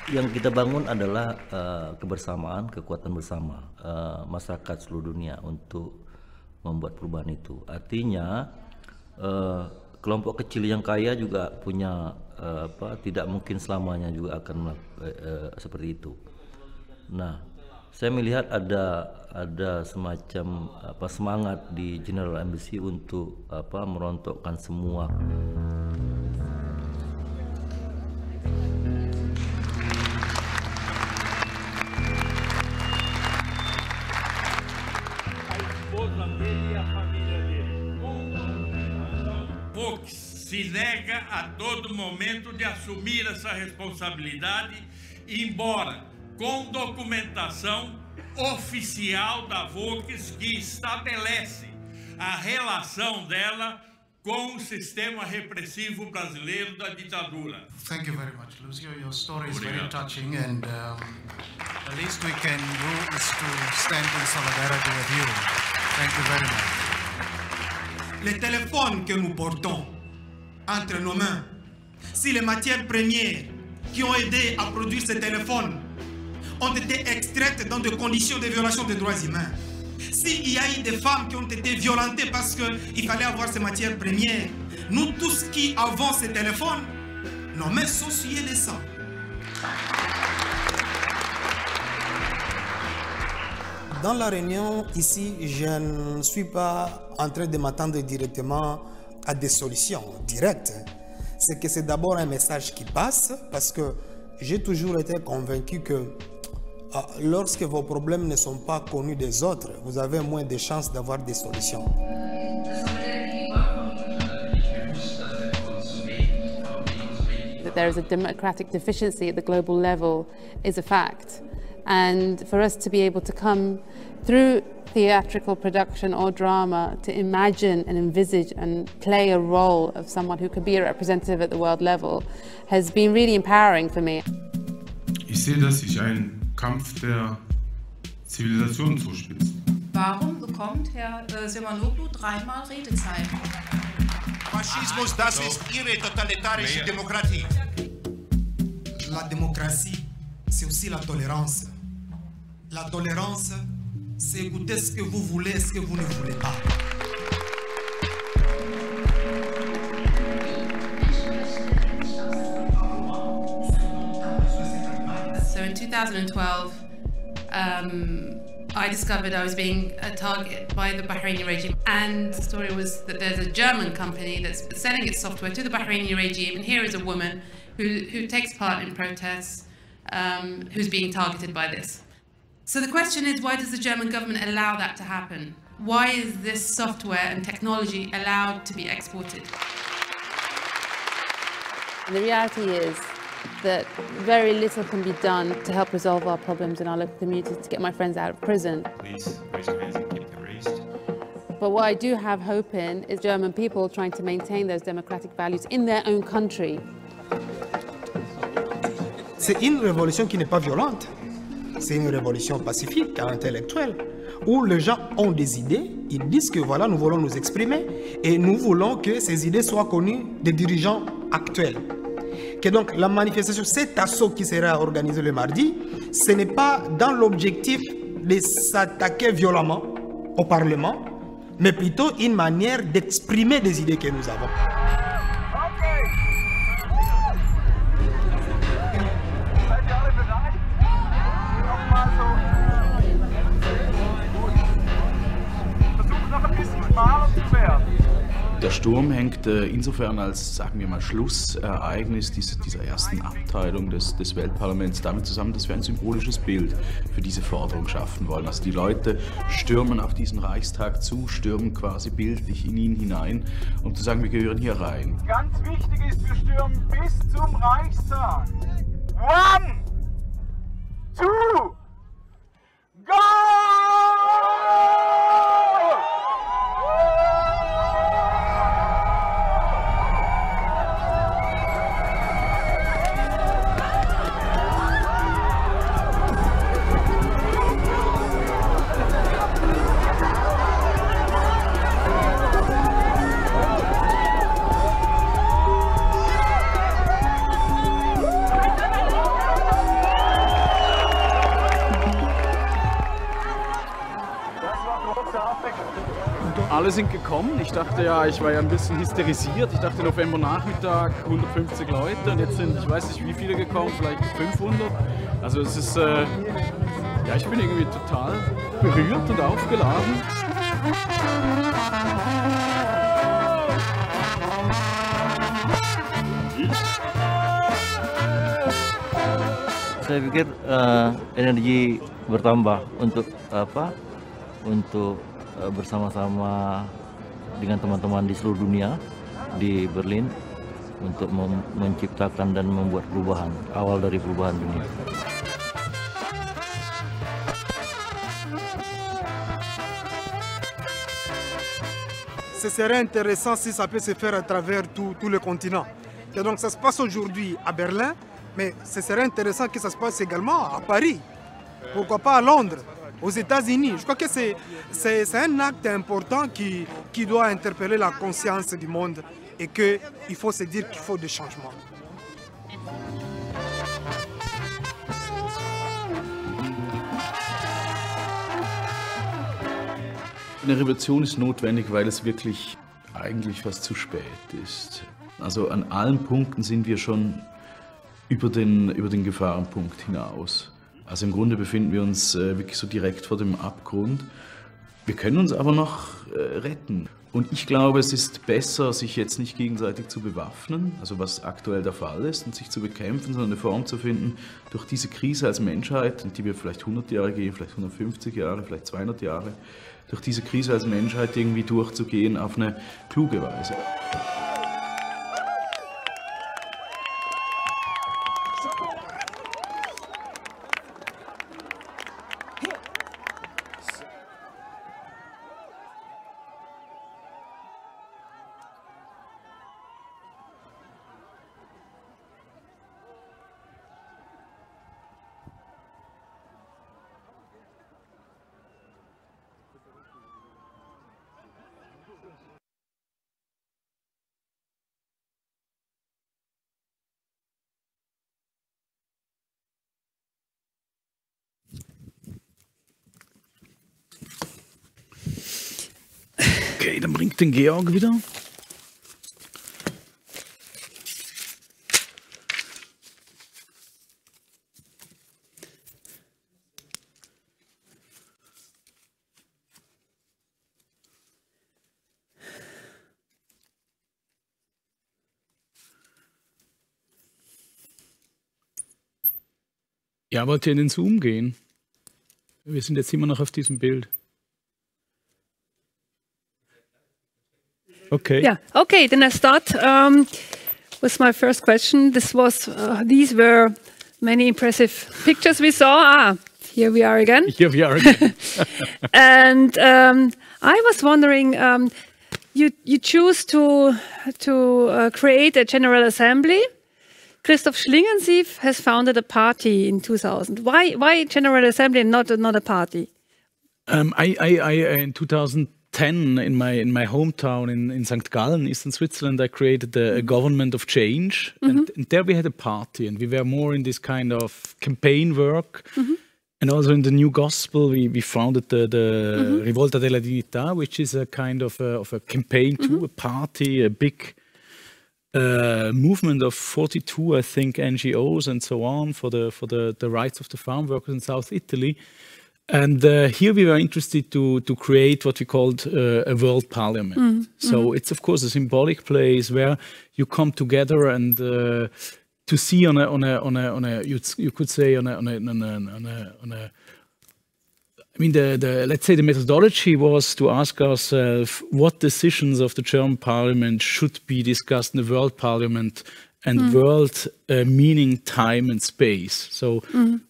Yang kita bangun adalah kebersamaan, kekuatan bersama masyarakat seluruh dunia untuk membuat perubahan itu. Artinya kelompok kecil yang kaya juga punya tidak mungkin selamanya juga akan seperti itu. Nah, saya melihat ada semacam semangat di General Embassy untuk merontokkan semua se nega a todo momento de assumir essa responsabilidade, embora com documentação oficial da Vox que estabelece a relação dela com o sistema repressivo brasileiro da ditadura. Thank you very much, Lucio. Your story is very touching, and the least we can do is to stand in solidarity with you. Thank you very much. Les téléphones que nous portons entre nos mains, si les matières premières qui ont aidé à produire ces téléphones ont été extraites dans des conditions de violation des droits humains, s'il y a eu des femmes qui ont été violentées parce qu'il fallait avoir ces matières premières, nous tous qui avons ces téléphones, nos mains sont souillées de sang. Dans la réunion ici, je ne suis pas en train de m'attendre directement à des solutions directes. C'est que c'est d'abord un message qui passe, parce que j'ai toujours été convaincu que lorsque vos problèmes ne sont pas connus des autres, vous avez moins de chances d'avoir des solutions. That there is a democratic deficiency at the global level is a fact. And for us to be able to come through theatrical production or drama to imagine and envisage and play a role of someone who could be a representative at the world level has been really empowering for me. Ich sehe, dass sich ein Kampf der Zivilisation zuspitzt. Warum bekommt Herr Simonoglu dreimal Redezeit? Faschismus, das ist ihre totalitarische Demokratie. La démocratie, c'est aussi la tolérance. La tolérance, c'est écouter ce que vous voulez, ce que vous ne voulez pas. So in 2012, I discovered I was being targeted by the Bahraini regime, and the story was that there's a German company that's selling its software to the Bahraini regime, and here is a woman who takes part in protests, who's being targeted by this. So the question is, why does the German government allow that to happen? Why is this software and technology allowed to be exported? And the reality is that very little can be done to help resolve our problems in our local community, to get my friends out of prison. Please raise your hands and keep them raised. But what I do have hope in is German people trying to maintain those democratic values in their own country. C'est une révolution qui n'est pas violente. C'est une révolution pacifique, intellectuelle, où les gens ont des idées, ils disent que voilà, nous voulons nous exprimer et nous voulons que ces idées soient connues des dirigeants actuels. Que donc la manifestation, cet assaut qui sera organisé le mardi, ce n'est pas dans l'objectif de s'attaquer violemment au Parlement, mais plutôt une manière d'exprimer des idées que nous avons. Der Sturm hängt insofern als, sagen wir mal, Schlussereignis dieser ersten Abteilung des Weltparlaments damit zusammen, dass wir ein symbolisches Bild für diese Forderung schaffen wollen. Also die Leute stürmen auf diesen Reichstag zu, stürmen quasi bildlich in ihn hinein, um zu sagen, wir gehören hier rein. Ganz wichtig ist, wir stürmen bis zum Reichstag. 1, 2, go! Alle sind gekommen. Ich dachte ja, ich war ja ein bisschen hysterisiert. Ich dachte Novembernachmittag 150 Leute und jetzt sind, ich weiß nicht wie viele gekommen, vielleicht 500. Also es ist, ja, ich bin irgendwie total berührt und aufgeladen. Saya pikir energi bertambah untuk apa? Untuk bersama-sama dengan teman-teman di seluruh dunia di Berlin untuk menciptakan dan membuat perubahan, awal dari perubahan dunia. Ce serait intéressant si ça peut se faire à travers tout le continent. Et donc ça se passe aujourd'hui à Berlin, mais ce serait intéressant que ça se passe également à Paris. Pourquoi pas à Londres, aux États-Unis. Je crois que c'est un acte important qui doit interpeller la conscience du monde et qu'il faut se dire qu'il faut des changements. Eine Revolution ist notwendig, weil es wirklich eigentlich fast zu spät ist. Also an allen Punkten sind wir schon über den Gefahrenpunkt hinaus. Also im Grunde befinden wir uns wirklich so direkt vor dem Abgrund. Wir können uns aber noch retten. Und ich glaube, es ist besser, sich jetzt nicht gegenseitig zu bewaffnen, also was aktuell der Fall ist, und sich zu bekämpfen, sondern eine Form zu finden, durch diese Krise als Menschheit, die wir vielleicht 100 Jahre gehen, vielleicht 150 Jahre, vielleicht 200 Jahre, durch diese Krise als Menschheit irgendwie durchzugehen auf eine kluge Weise. Okay, dann bringt den Georg wieder. Ja, wollt ihr in den Zoom gehen? Wir sind jetzt immer noch auf diesem Bild. Okay. Yeah, okay, then I start. with my first question. These were many impressive pictures we saw. Here we are again. Here we are again. And I was wondering, you choose to create a General Assembly. Christoph Schlingensief has founded a party in 2000. Why General Assembly and not a party? I in 2010 in my hometown in St. Gallen, Eastern Switzerland, I created a government of change, and there we had a party, and we were more in this kind of campaign work. And also in the New Gospel, we founded the Rivolta della Dignità, which is a kind of a campaign too, a party, a big movement of 42, I think, NGOs and so on for the rights of the farm workers in South Italy. And here we were interested to create what we called a world parliament. So it's of course a symbolic place where you come together and to see on a you could say on a I mean let's say the methodology was to ask ourselves what decisions of the German Parliament should be discussed in the World Parliament, and world meaning time and space. So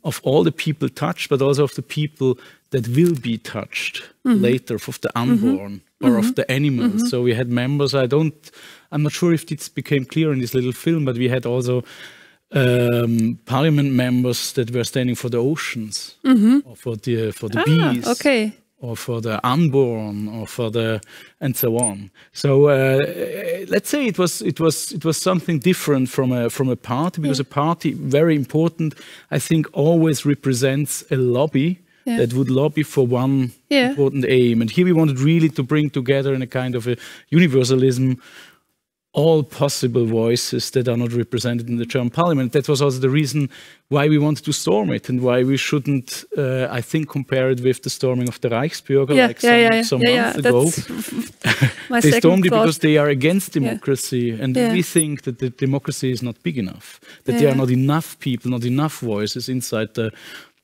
of all the people touched, but also of the people that will be touched later, of the unborn or of the animals. So we had members. I'm not sure if this became clear in this little film, but we had also parliament members that were standing for the oceans, or for the bees, or for the unborn, or for the and so on. So let's say it was something different from a party, because a party, very important, I think, always represents a lobby that would lobby for one important aim. And here we wanted really to bring together in a kind of a universalism all possible voices that are not represented in the German Parliament. That was also the reason why we wanted to storm it, and why we shouldn't, I think, compare it with the storming of the Reichsbürger some months ago. They stormed it because they are against democracy, and we think that the democracy is not big enough, that there are not enough people, not enough voices inside the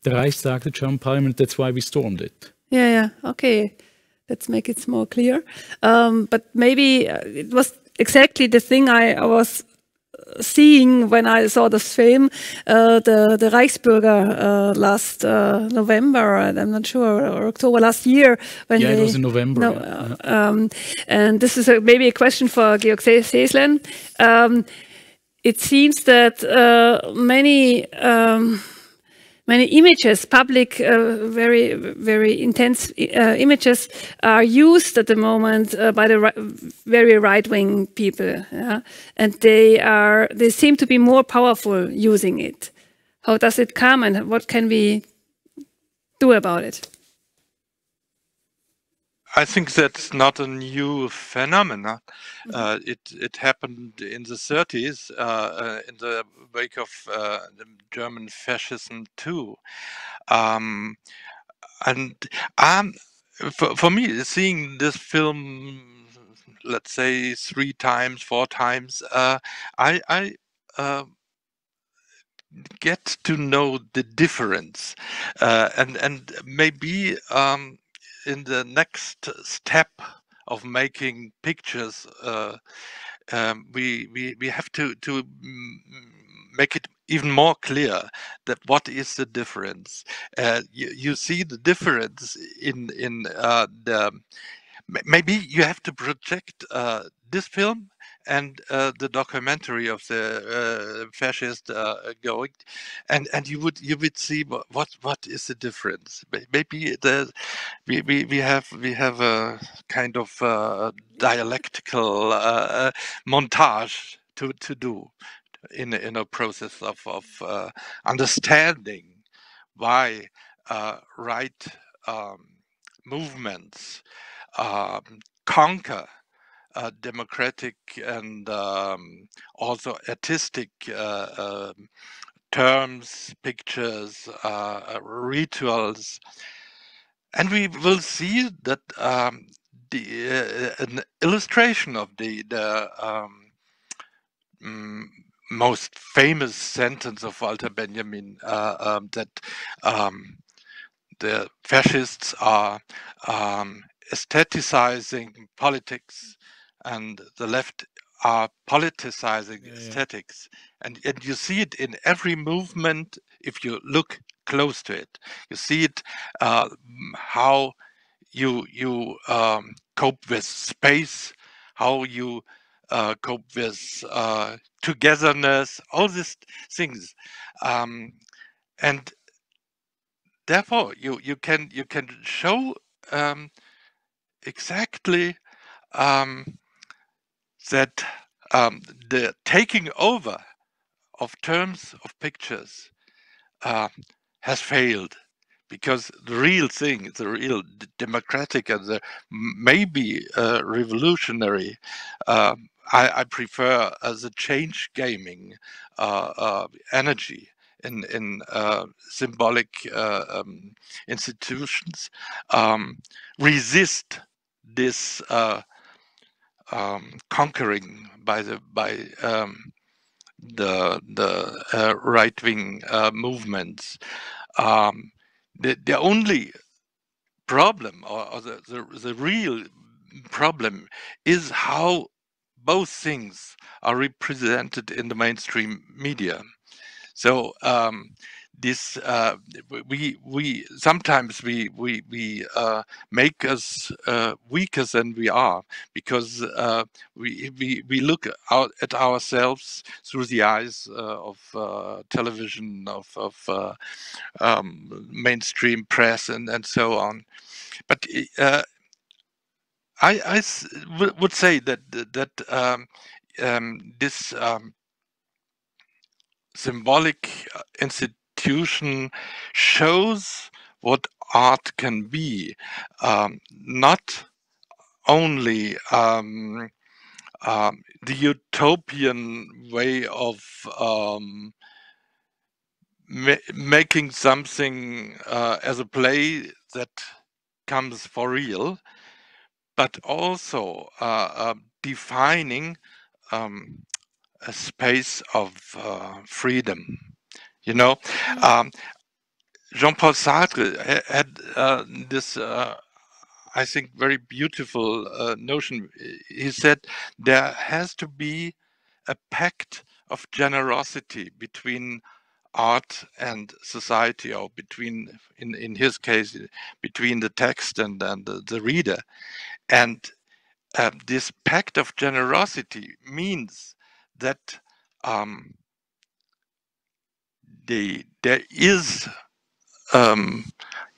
Reichstag, the German Parliament. That's why we stormed it. Okay. Let's make it more clear. But maybe it was exactly the thing I was seeing when I saw this film, the Reichsbürger last November, I'm not sure, or October last year. When it was in November. And this is maybe a question for Georg Seeßlen. It seems that many images, public, very, very intense images, are used at the moment by the very right-wing people, and they seem to be more powerful using it. How does it come, and what can we do about it? I think that's not a new phenomenon. It happened in the 30s in the wake of the German fascism too. For me, seeing this film, let's say 3 times, 4 times, I get to know the difference, and maybe in the next step of making pictures, we have to make it even more clear that what is the difference. You see the difference in the. Maybe you have to project this film and the documentary of the fascist going, and you would see what is the difference. Maybe we have a kind of dialectical montage to do in a process of understanding why right movements conquer democratic and also artistic terms, pictures, rituals, and we will see that an illustration of the most famous sentence of Walter Benjamin, that the fascists are aestheticizing politics, and the left are politicizing aesthetics, and you see it in every movement. If you look close to it, you see it how you cope with space, how you cope with togetherness, all these things, and therefore you can show exactly that the taking over of terms of pictures has failed, because the real thing, the real democratic and the maybe revolutionary, I prefer the change gaming energy in symbolic institutions, resist this conquering by the right-wing movements. The only problem, or the real problem, is how both things are represented in the mainstream media. So this we sometimes we make us weaker than we are, because we look out at ourselves through the eyes of television, of mainstream press, and so on. But I would say that this symbolic institution shows what art can be, not only the utopian way of making something as a play that comes for real, but also defining a space of freedom. You know, Jean-Paul Sartre had this, I think, very beautiful notion. He said there has to be a pact of generosity between art and society, or between, in his case, between the text and the reader. And this pact of generosity means that there is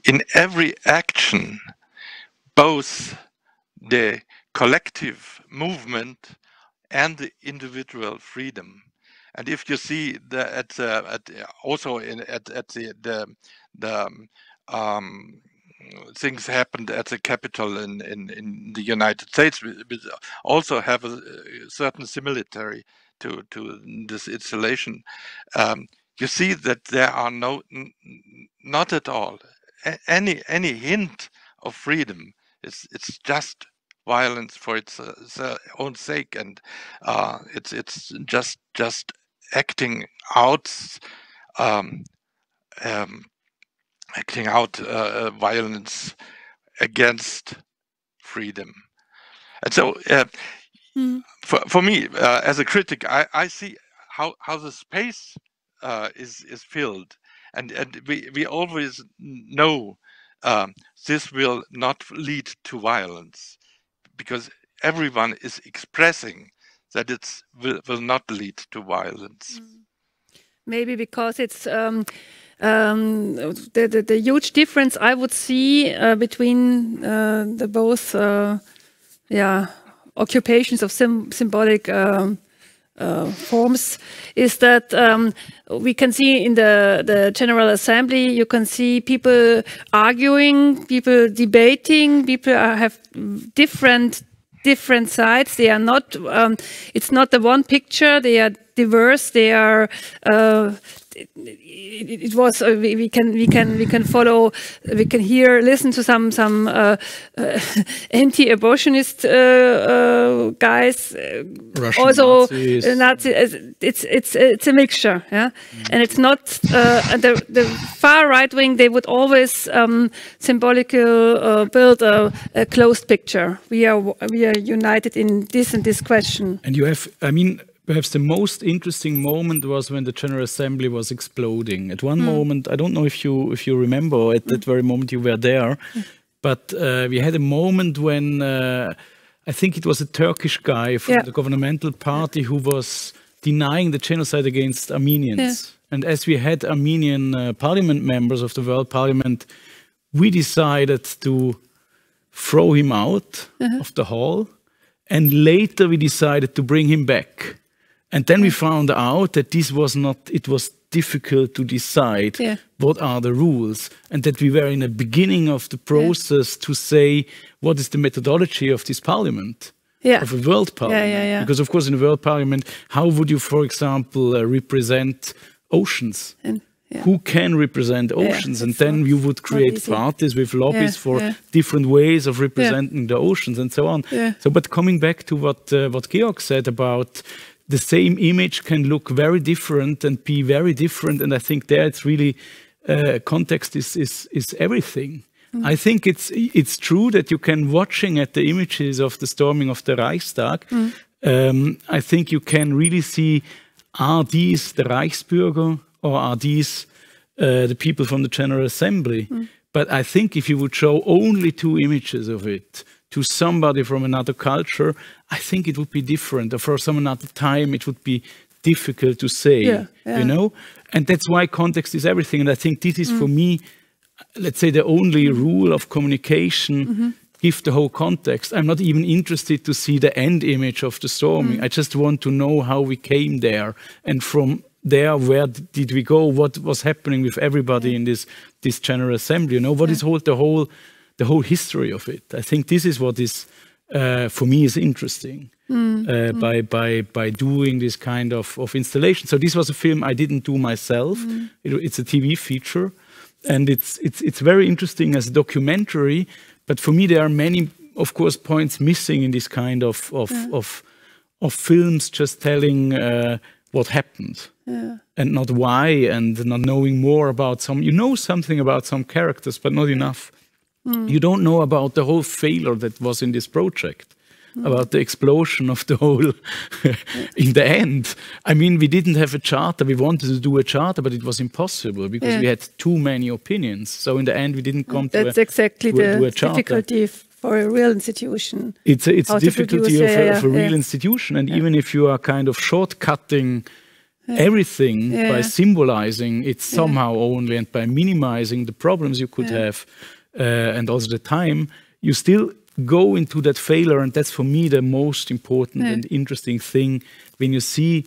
in every action both the collective movement and the individual freedom. And if you see also at the things happened at the Capitol in the United States, we also have a certain similarity to this installation. You see that there are not at all any hint of freedom. It's just violence for its own sake, and it's just acting out violence against freedom. And so for me, as a critic, I see how the space is filled, and we always know this will not lead to violence, because everyone is expressing that it will not lead to violence. Maybe because it's the huge difference I would see between the both occupations of symbolic forms is that we can see in the General Assembly, you can see people arguing, people debating, people have different sides. They are not, it's not the one picture, they are diverse, they are it was we can follow, we can listen to some anti-abortionist guys, Russian also Nazis. It's a mixture, yeah, and it's not the far right wing. They would always symbolically build a closed picture. We are united in this and this question. And you have, I mean, perhaps the most interesting moment was when the General Assembly was exploding. At one moment, I don't know if you remember, at that very moment you were there, but we had a moment when I think it was a Turkish guy from the governmental party who was denying the genocide against Armenians. Yeah. And as we had Armenian parliament members of the World Parliament, we decided to throw him out of the hall. And later we decided to bring him back. And then we found out that this was not, it was difficult to decide what are the rules. And that we were in the beginning of the process to say, what is the methodology of this parliament? Of a world parliament. Because of course in a world parliament, how would you, for example, represent oceans? Who can represent oceans? And then you would create parties with lobbies for different ways of representing the oceans and so on. So, but coming back to what Georg said about the same image can look very different and be very different. And I think there it's really, context is everything. I think it's true that you can, watching at the images of the storming of the Reichstag, I think you can really see, are these the Reichsbürger or are these the people from the General Assembly? But I think if you would show only two images of it to somebody from another culture, I think it would be different. Or for some another time, it would be difficult to say, you know? And that's why context is everything. And I think this is for me, let's say, the only rule of communication. Give the whole context. I'm not even interested to see the end image of the storming. I just want to know how we came there. And from there, where did we go? What was happening with everybody in this General Assembly? You know, what is the whole history of it? I think this is what is, for me, is interesting by doing this kind of installation. So this was a film I didn't do myself. It's a TV feature, and it's very interesting as a documentary. But for me, there are many, of course, points missing in this kind of films, just telling what happened and not why, and not knowing more about some. You know something about some characters, but not enough. You don't know about the whole failure that was in this project, about the explosion of the whole, in the end. I mean, we didn't have a charter. We wanted to do a charter, but it was impossible because we had too many opinions. So in the end, we didn't come to a charter. That's exactly the difficulty for a real institution. It's a difficulty of a real institution. And even if you are kind of shortcutting everything by symbolizing it somehow only and by minimizing the problems you could have, and also the time, you still go into that failure. And that's for me the most important and interesting thing when you see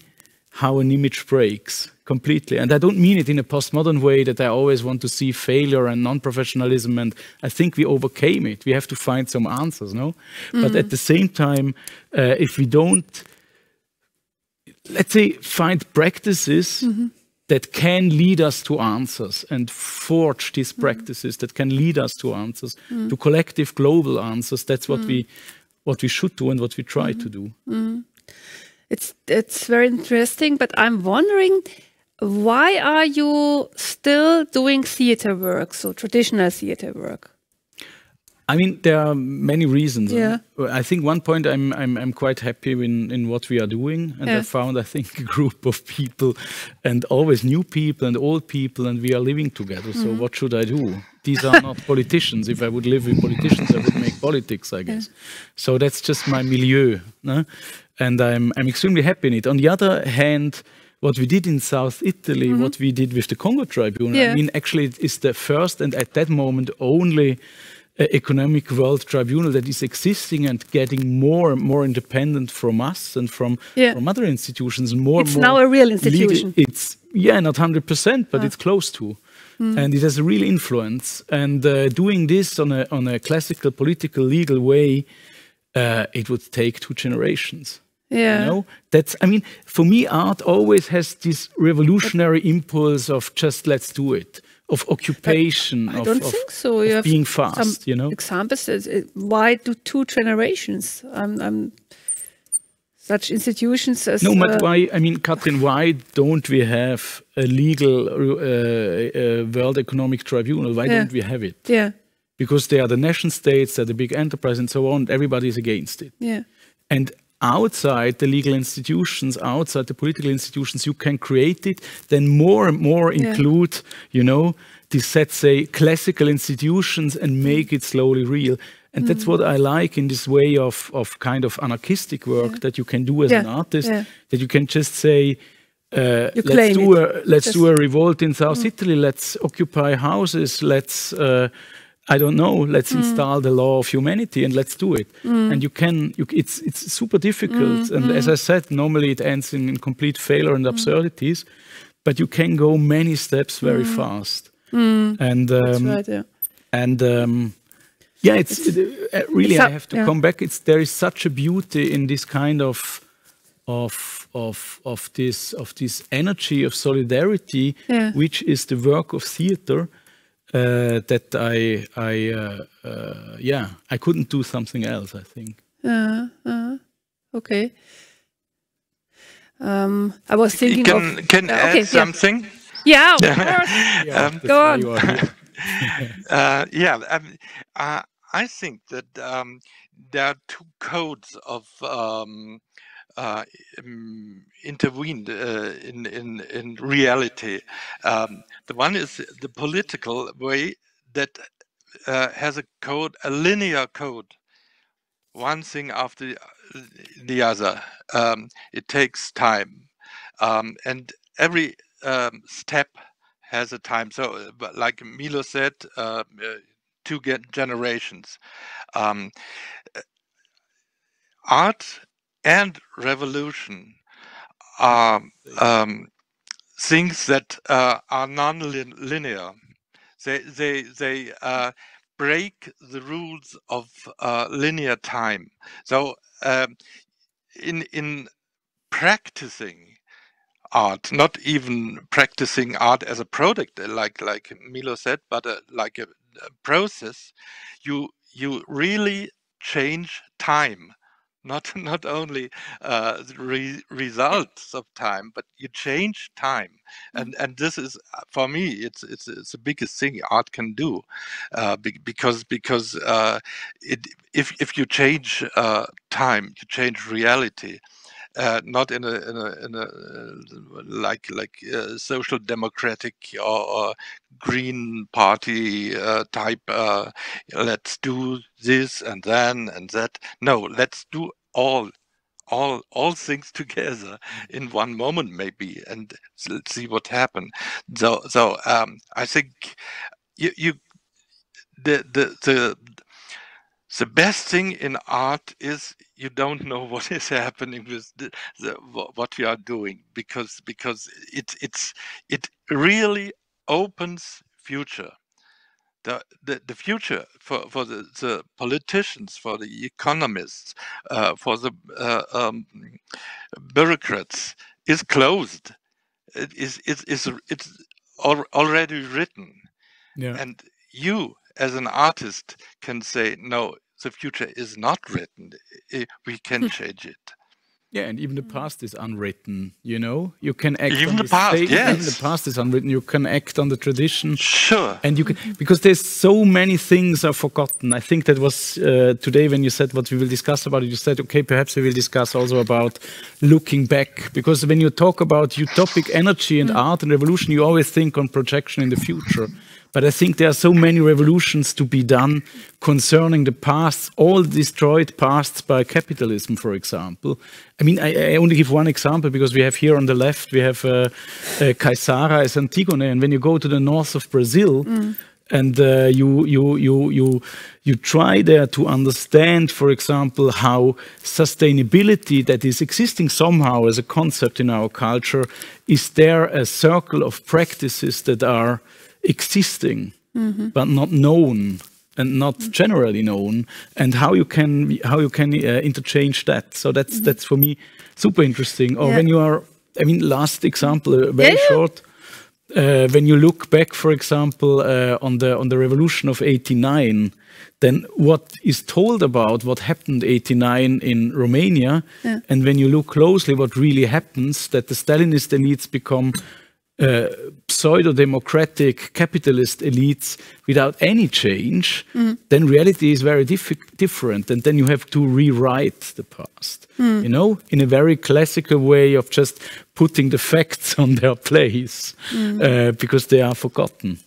how an image breaks completely. And I don't mean it in a postmodern way that I always want to see failure and non-professionalism. And I think we overcame it. We have to find some answers, no? But at the same time, if we don't, let's say, find practices that can lead us to answers and forge these practices that can lead us to answers, to collective global answers. That's what we should do and what we try to do. It's very interesting, but I'm wondering, why are you still doing theater work, so traditional theater work? I mean, there are many reasons. Yeah. I think one point I'm quite happy in what we are doing, and I found, I think, a group of people, and always new people and old people, and we are living together. So what should I do? These are not politicians. If I would live with politicians, I would make politics, I guess. So that's just my milieu, no? And I'm extremely happy in it. On the other hand, what we did in South Italy, what we did with the Congo Tribunal, I mean, actually, it is the first and at that moment only economic world tribunal that is existing and getting more and more independent from us and from other institutions. It's now a real institution. It's not 100%, but it's close to. And it has a real influence. And doing this on a classical political legal way, it would take 2 generations. Yeah. You know, that's, I mean, for me, art always has this revolutionary impulse of just let's do it, of occupation, I don't think so. You of have being fast, some you know. examples. Why do 2 generations? Such institutions as... No, but why, I mean, Kathrin, why don't we have a legal World Economic Tribunal? Why don't we have it? Yeah. Because they are the nation states, they're the big enterprise and so on, everybody is against it. Yeah. And outside the legal institutions, outside the political institutions, you can create it, then more and more include, you know, these, let's say, classical institutions and make it slowly real. And that's what I like in this way of kind of anarchistic work that you can do as an artist, that you can just say, let's do a revolt in South Italy, let's occupy houses, let's I don't know, let's install the law of humanity and let's do it. And you can, it's super difficult. And as I said, normally it ends in complete failure and absurdities, but you can go many steps very fast. And that's right, yeah, it's really, I have to come back. There is such a beauty in this kind of this energy of solidarity, which is the work of theater. That I couldn't do something else, I think. Okay. I was thinking can add something? Yeah, of course. Go on. I think that there are 2 codes of intervened in reality. The one is the political way that has a code, a linear code, one thing after the other. It takes time, and every step has a time. So, like Milo said, 2 generations. Art and revolution are things that are non-linear. They break the rules of linear time. So in practicing art, not even practicing art as a product, like Milo said, but like a process, you really change time. Not only the results of time, but you change time, and this is, for me, it's the biggest thing art can do, because if you change time, you change reality. Not in a like social democratic or green party type. Let's do this and then and that. No, let's do all things together in one moment, maybe, and let's see what happens. So I think the best thing in art is you don't know what is happening with what you are doing, because it really opens future. The future for the politicians, for the economists, for the bureaucrats is closed. It's already written, and you as an artist can say, no, the future is not written. We can change it. Yeah, and even the past is unwritten, you know? You can act even on the past, yes. Even the past is unwritten. You can act on the tradition. Sure. And you can, because there's so many things are forgotten. I think that was today when you said what we will discuss about it, you said, okay, perhaps we will discuss also about looking back. Because when you talk about utopic energy and art and revolution, you always think on projection in the future. But I think there are so many revolutions to be done concerning the past, all destroyed pasts by capitalism, for example. I mean, I only give one example, because we have here on the left, we have Caesara as Antigone. And when you go to the north of Brazil, and you try there to understand, for example, how sustainability that is existing somehow as a concept in our culture, is there a circle of practices that are existing but not known, and not generally known, and how you can interchange that. So that's for me super interesting. Or when you are, I mean, last example, very short. When you look back, for example, on the revolution of '89, then what is told about what happened '89 in Romania, and when you look closely, what really happens, that the Stalinist elites become pseudo-democratic capitalist elites without any change, then reality is very different, and then you have to rewrite the past, you know, in a very classical way of just putting the facts on their place, because they are forgotten.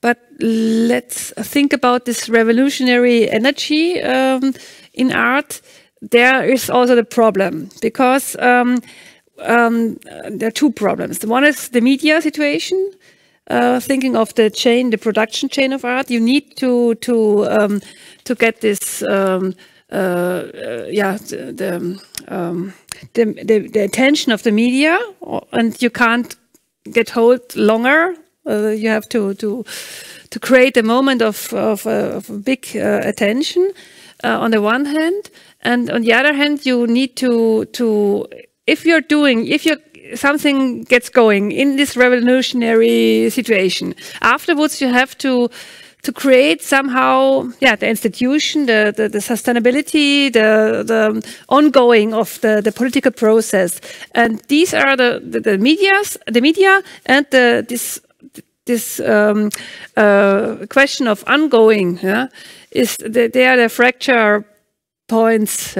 But let's think about this revolutionary energy in art. There is also the problem, because there are two problems. The one is the media situation. Thinking of the chain, the production chain of art, you need to get this, the attention of the media, and you can't get hold longer. You have to create a moment of big attention on the one hand, and on the other hand, you need to if something gets going in this revolutionary situation, afterwards you have to create somehow, the institution, the sustainability, the ongoing of the political process, and these are the media, and this question of ongoing, they are the fracture points,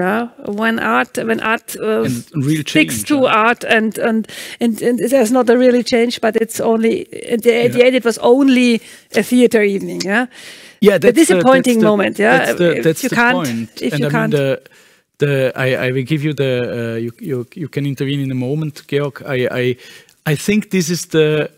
when art sticks to art, and there's not a really change, but it's only at the end it was only a theater evening, that's the disappointing moment, That's if you the can't, point. if and you I can't. mean, I will give you you can intervene in a moment, Georg. I think this is the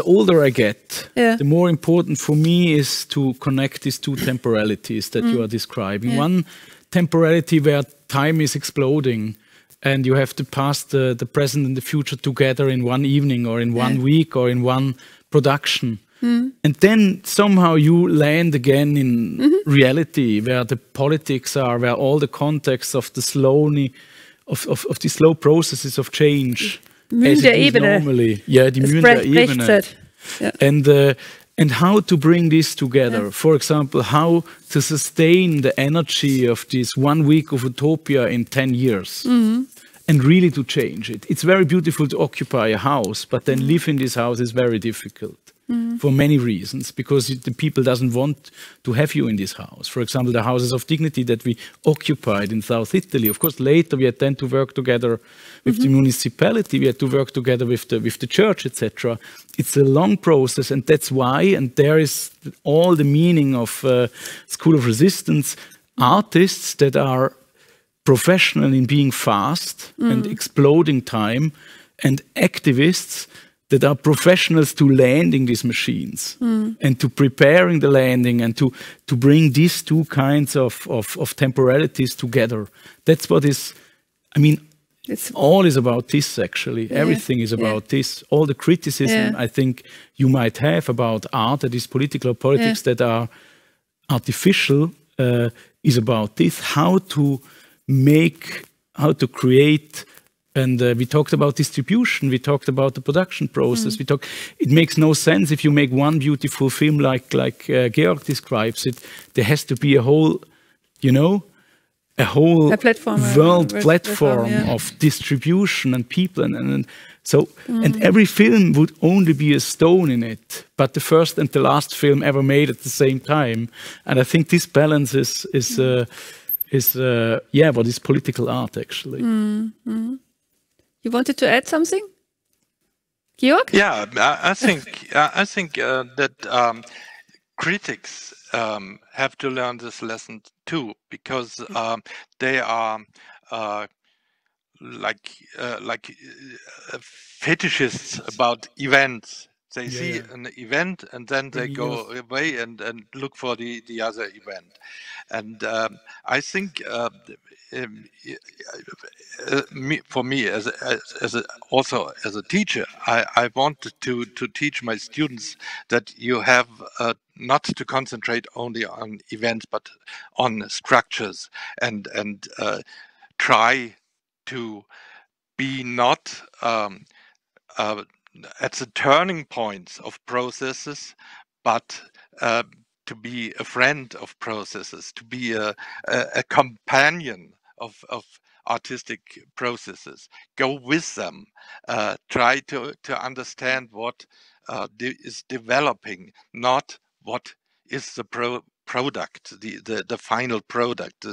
older I get, the more important for me is to connect these two temporalities that you are describing. One temporality where time is exploding, and you have to pass the present and the future together in one evening, or in 1 week, or in one production. And then somehow you land again in reality, where the politics are, where all the context of the of the slow processes of change. Normally, die Münderebene. And how to bring this together. For example, how to sustain the energy of this 1 week of utopia in 10 years. And really to change it. It's very beautiful to occupy a house, but then live in this house is very difficult. For many reasons, because the people doesn't want to have you in this house. For example, the houses of dignity that we occupied in South Italy. Of course, later we had then to work together with the municipality. We had to work together with the church, etc. It's a long process, and that's why. And there is all the meaning of School of Resistance. Artists that are professional in being fast and exploding time, and activists that are professionals to landing these machines and to preparing the landing, and to bring these two kinds of temporalities together. That's what is, I mean, all is about this actually. Everything is about this. All the criticism I think you might have about art that is political or politics that are artificial is about this. How to create. And we talked about distribution, we talked about the production process, it makes no sense if you make one beautiful film like Georg describes it. There has to be a whole, world platform of distribution and people. And every film would only be a stone in it, but the first and the last film ever made at the same time. And I think this balance is what is political art actually. You wanted to add something, Georg? Yeah, I think that critics have to learn this lesson too, because they are like fetishists about events. They see an event and then they go away and look for the other event. And I think for me, also as a teacher, I wanted to teach my students that you have not to concentrate only on events, but on structures, and try to be not at the turning points of processes, but to be a friend of processes, to be a companion of artistic processes. Go with them, try to understand what is developing, not what is the product, the final product.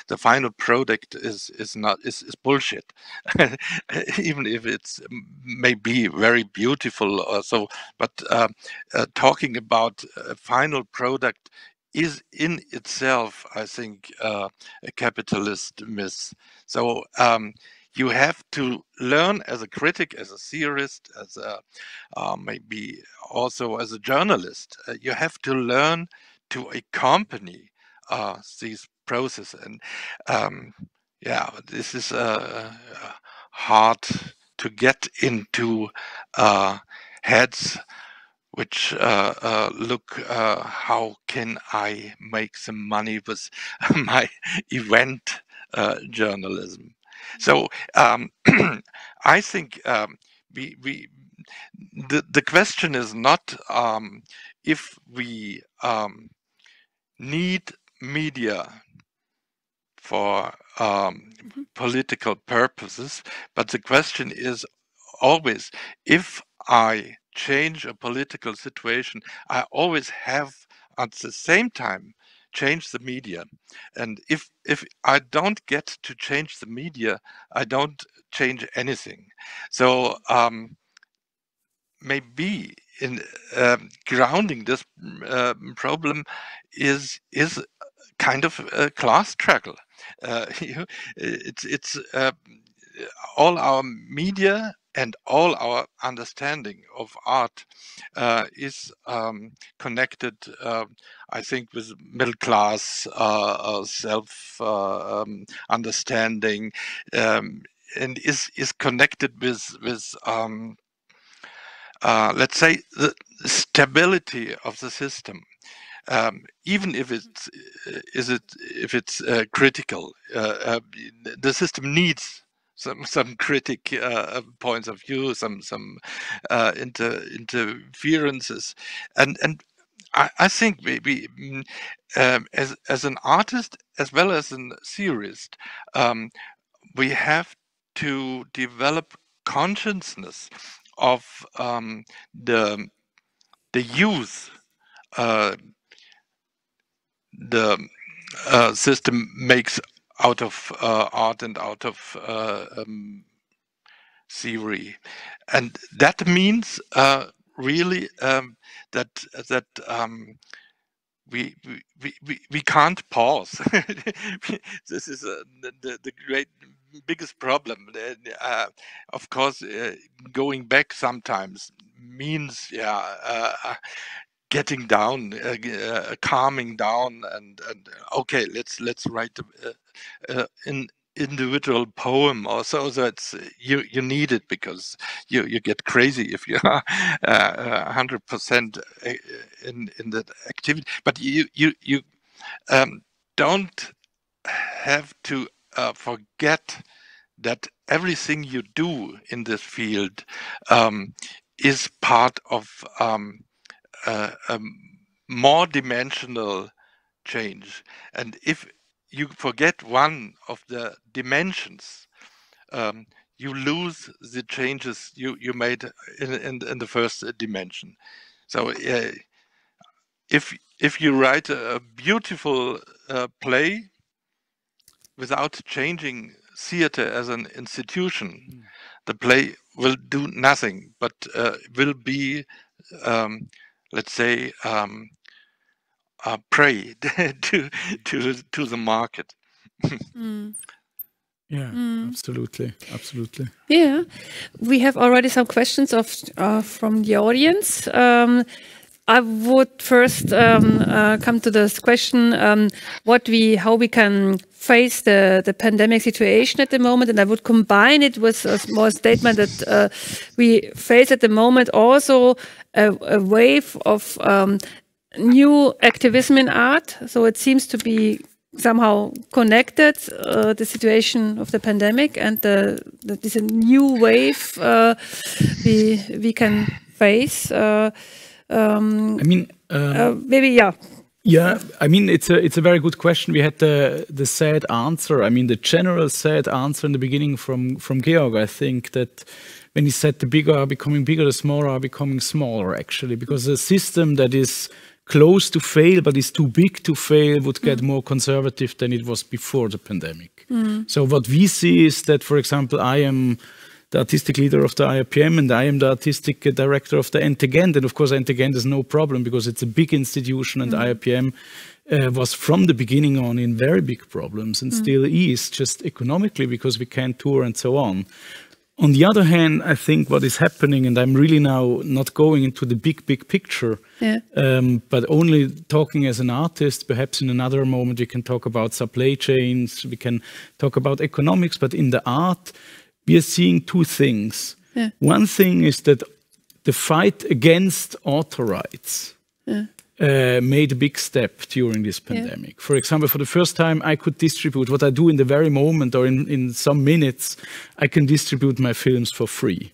The final product is bullshit, even if it's maybe very beautiful or so. But talking about a final product is in itself, I think, a capitalist myth. So you have to learn as a critic, as a theorist, as a maybe also as a journalist. You have to learn to accompany these processes, and yeah, this is hard to get into heads which look, how can I make some money with my event journalism? So I think the question is not if we need media for political purposes, but the question is always, if I change a political situation, I always have at the same time change the media. And if I don't get to change the media, I don't change anything. So maybe in grounding this problem is kind of a class struggle. It's all our media and all our understanding of art is connected, I think, with middle class self understanding, and is connected with let's say the stability of the system. Even if it's critical, the system needs some critic points of view, some interferences, and I think maybe as an artist as well as a theorist, we have to develop consciousness of the use the system makes out of art and out of theory, and that means really that we can't pause. This is the biggest problem. Of course, going back sometimes means getting down, calming down, and okay, let's write an individual poem or so. So it's you need it because you get crazy if you are 100% in that activity. But you don't have to forget that everything you do in this field is part of a more dimensional change. And if you forget one of the dimensions, you lose the changes you made in the first dimension. So if you write a beautiful play without changing theater as an institution, the play will do nothing, but will be let's say prey to the market. Yeah, absolutely, absolutely. Yeah, we have already some questions from the audience. I would first come to this question: how we can face the pandemic situation at the moment, and I would combine it with a small statement that we face at the moment also a wave of new activism in art. So it seems to be somehow connected, the situation of the pandemic and this new wave we can face. Maybe, yeah. Yeah, I mean, it's a very good question. We had the sad answer. I mean, the general sad answer in the beginning from Georg. I think that when he said the bigger are becoming bigger, the smaller are becoming smaller, actually, because a system that is close to fail but is too big to fail would get more conservative than it was before the pandemic. So what we see is that, for example, I am the artistic leader of the IRPM and I am the artistic director of the Entegend. And of course, Entegend is no problem because it's a big institution, and IRPM was from the beginning on in very big problems and still is, just economically, because we can't tour and so on. On the other hand, I think what is happening, and I'm really now not going into the big picture, but only talking as an artist. Perhaps in another moment we can talk about supply chains, we can talk about economics, but in the art we are seeing two things. One thing is that the fight against author rights made a big step during this pandemic. For example, for the first time I could distribute what I do in the very moment, or in some minutes, I can distribute my films for free.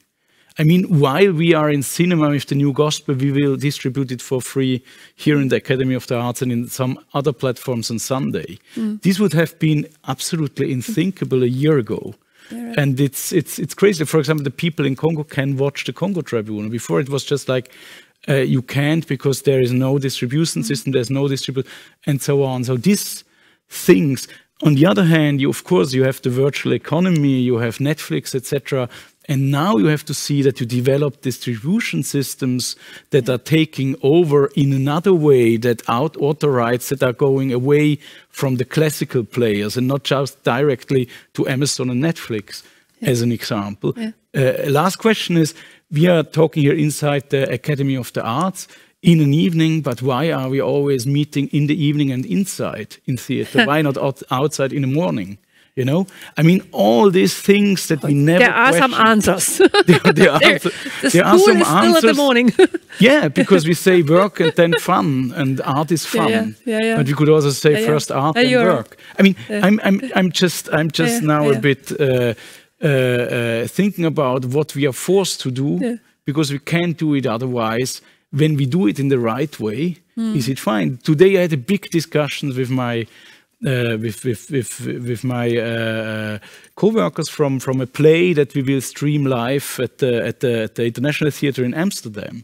I mean, while we are in cinema with the New Gospel, we will distribute it for free here in the Academy of the Arts and in some other platforms on Sunday. This would have been absolutely unthinkable a year ago. And it's crazy. For example, the people in Congo can watch the Congo Tribunal. Before it was just like, you can't because there is no distribution system, there's no distribution, and so on. So these things, on the other hand, of course, you have the virtual economy, you have Netflix, etc. And now you have to see that you develop distribution systems that are taking over in another way, that author rights that are going away from the classical players and not just directly to Amazon and Netflix, as an example. Last question is, we are talking here inside the Academy of the Arts in an evening, but why are we always meeting in the evening and inside in theater? Why not outside in the morning? You know, I mean, all these things that we never There are some answers. there are some answers. Still at the morning. Yeah, because we say work and then fun, and art is fun. But we could also say first art and work. I mean, I'm just now a bit thinking about what we are forced to do, because we can't do it otherwise. When we do it in the right way, is it fine? Today I had a big discussion with my with my co-workers from a play that we will stream live at the International Theatre in Amsterdam.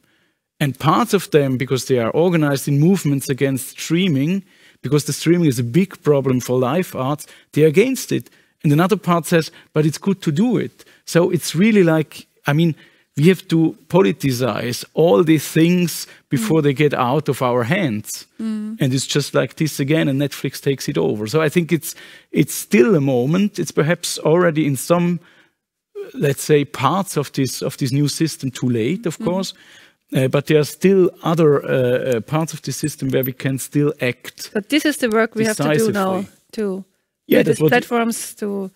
And parts of them, because they are organized in movements against streaming, because the streaming is a big problem for live arts, they are against it. And another part says, but it's good to do it. So it's really like, I mean, we have to politicize all these things before they get out of our hands. And it's just like this again, and Netflix takes it over. So I think it's still a moment. It's perhaps already in some, let's say, parts of this new system too late, of course. But there are still other parts of the system where we can still act. But this is the work we have to do now, too. Yeah, these platforms to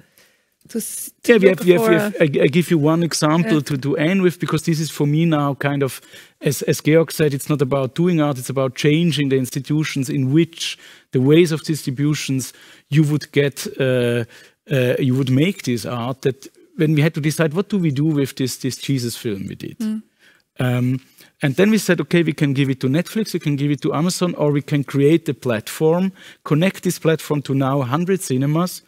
I give you one example to end with, because this is for me now kind of, as Georg said, it's not about doing art, it's about changing the institutions in which the ways of distributions you would get, you would make this art. That when we had to decide what do we do with this Jesus film we did. And then we said, okay, we can give it to Netflix, we can give it to Amazon, or we can create a platform, connect this platform to now 100 cinemas.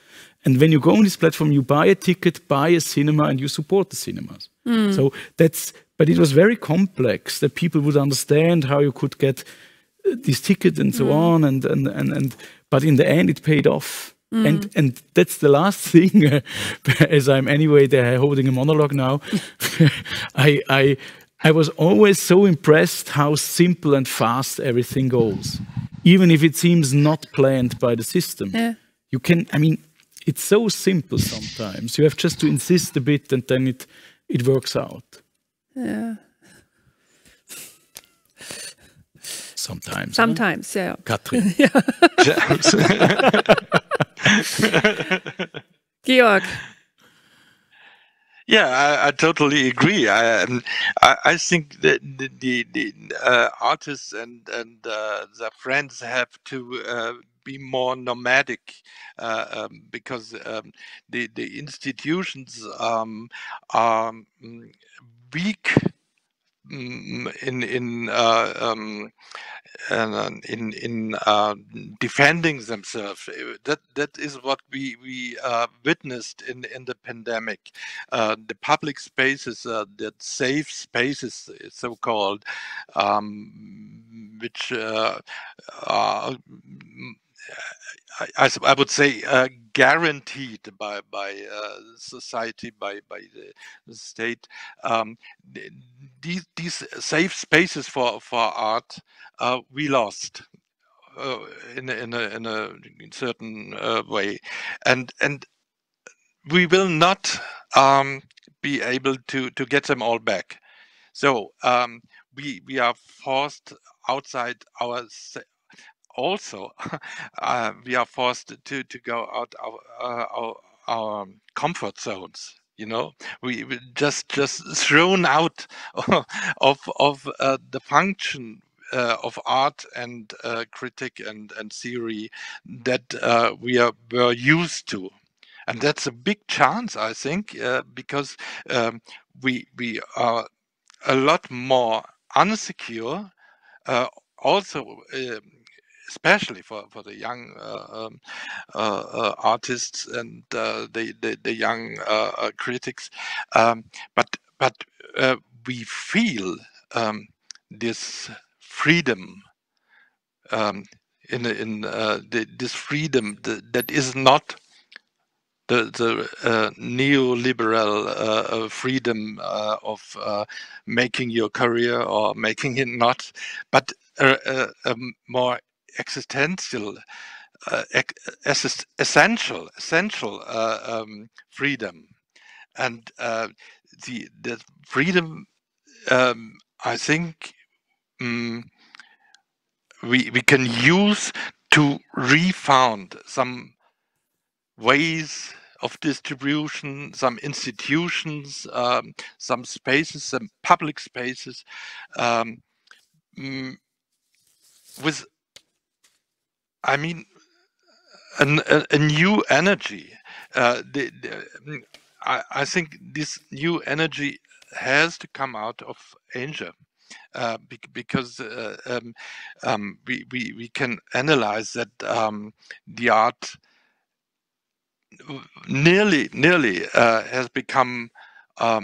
And when you go on this platform, you buy a ticket, buy a cinema, and you support the cinemas. So but it was very complex that people would understand how you could get this ticket and so on. But in the end, it paid off. And that's the last thing, as I'm anyway there holding a monologue now. I was always so impressed how simple and fast everything goes, even if it seems not planned by the system. You can, I mean, it's so simple sometimes. You have just to insist a bit and then it works out. Yeah. Sometimes. Sometimes, yeah. Kathrin. Georg. Yeah, I totally agree. I think that the artists and their friends have to be more nomadic because the institutions are weak in defending themselves. That is what we witnessed in the pandemic. The public spaces, that safe spaces, so called, which I would say guaranteed by society, by the state. These safe spaces for art we lost in a certain way, and we will not be able to get them all back. So we are forced outside our. Also, we are forced to go out our comfort zones. You know, we just thrown out of the function of art and critic and theory that were used to, and that's a big chance, I think, because we are a lot more unsecure. Also. Especially for the young artists and the young critics, but we feel this freedom this freedom that is not the neoliberal freedom of making your career or making it not, but a more existential, essential freedom, and the freedom I think we can use to refound some ways of distribution, some institutions, some spaces, some public spaces, with, I mean, a new energy. I think this new energy has to come out of Asia, because we can analyze that the art nearly has become a